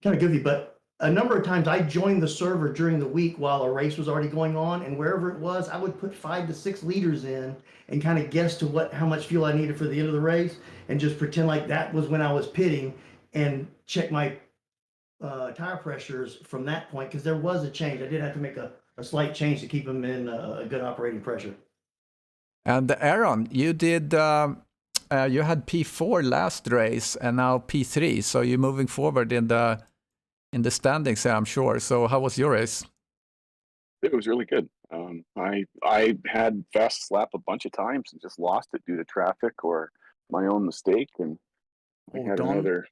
kind of goofy, but a number of times I joined the server during the week while a race was already going on, and wherever it was, I would put 5 to 6 liters in and kind of guess to how much fuel I needed for the end of the race, and just pretend like that was when I was pitting, and check my tire pressures from that point, because there was a change. I did have to make a slight change to keep them in a good operating pressure. And Aaron, you did. You had P4 last race and now P3, so you're moving forward in the standings here, I'm sure. So how was your race? It was really good. I had fast lap a bunch of times and just lost it due to traffic or my own mistake, and I had another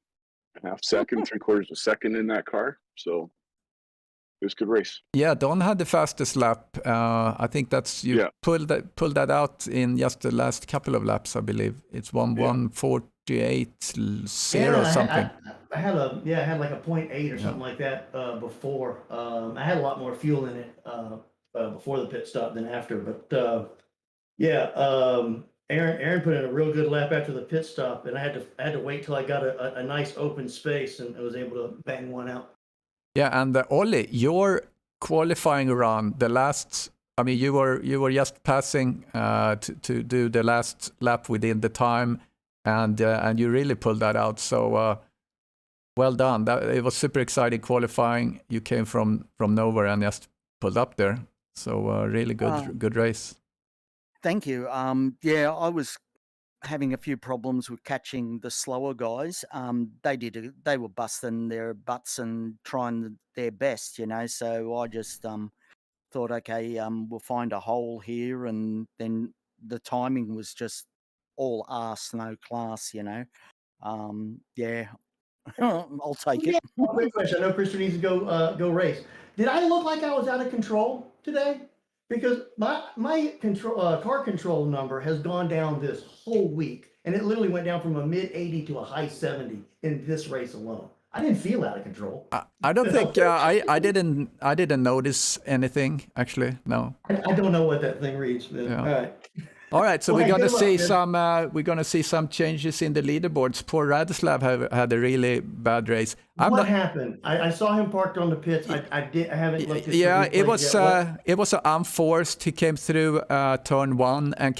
half second, 3/4 of a second in that car. So it was a good race. Yeah, Don had the fastest lap. I think that's pulled that out in just the last couple of laps, I believe. It's 1:48.0 something. I had like a 0.8 or something like that before. I had a lot more fuel in it before the pit stop than after. But Aaron put in a real good lap after the pit stop, and I had to wait till I got a nice open space and I was able to bang one out. Yeah, and Ollie, your qualifying run, the last, I mean, you were just passing to do the last lap within the time, and you really pulled that out. So well done. It was super exciting qualifying. You came from nowhere and just pulled up there. So really good race. Thank you. I was having a few problems with catching the slower guys. They were busting their butts and trying their best, so I just thought, okay, we'll find a hole here, and then the timing was just all arse, no class, I'll take it. Quick question. I know Christian needs to go race. Did I look like I was out of control today? Because my car control number has gone down this whole week, and it literally went down from a mid 80 to a high 70 in this race alone. I didn't feel out of control. I don't think I didn't notice anything actually. No. I don't know what that thing reads. Yeah. All right. So we're gonna see some changes in the leaderboards. Poor Radislav had a really bad race. What happened? I saw him parked on the pits. I haven't looked at. Yeah, it was unforced. He came through turn 1 and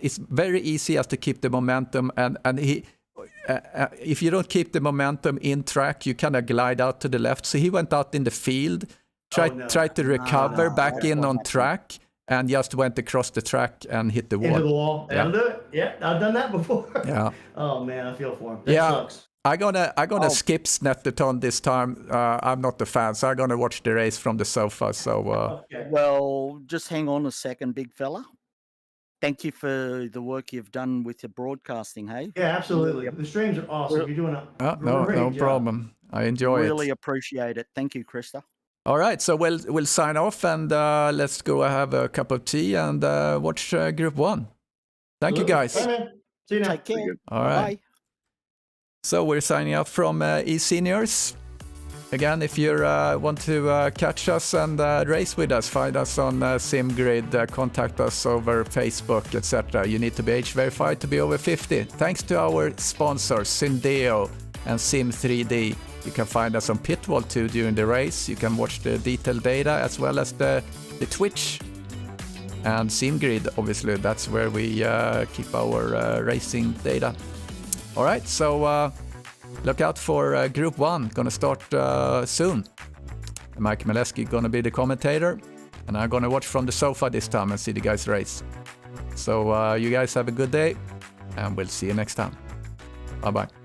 it's very easy just to keep the momentum, and he. If you don't keep the momentum in track, you kind of glide out to the left. So he went out in the field, tried to recover back in on track, and just went across the track and hit the wall. Into the wall. Yeah. I'll do it. Yeah, I've done that before. Yeah. Oh man, I feel for him. That sucks. I'm gonna skip Snetterton this time. I'm not a fan, so I'm gonna watch the race from the sofa. So. Okay. Well, just hang on a second, big fella. Thank you for the work you've done with your broadcasting, hey? Yeah, absolutely. The streams are awesome. You're doing a no problem. I enjoy it. Really appreciate it. Thank you, Krista. All right, so we'll sign off, and let's go have a cup of tea and watch Group 1. Thank you, guys. Bye, man. See you now. Take care. All right. Bye. So we're signing off from eSeniors. Again, if you want to catch us and race with us, find us on SIMGRID, contact us over Facebook, etc. You need to be age verified to be over 50. Thanks to our sponsors, Syndeo and Sim3D. You can find us on Pitwall too during the race. You can watch the detailed data as well as the Twitch. And SIMGRID, obviously, that's where we keep our racing data. All right, so look out for Group 1, gonna start soon. Mike Mileski gonna be the commentator, and I'm gonna watch from the sofa this time and see the guys race. So you guys have a good day, and we'll see you next time. Bye-bye.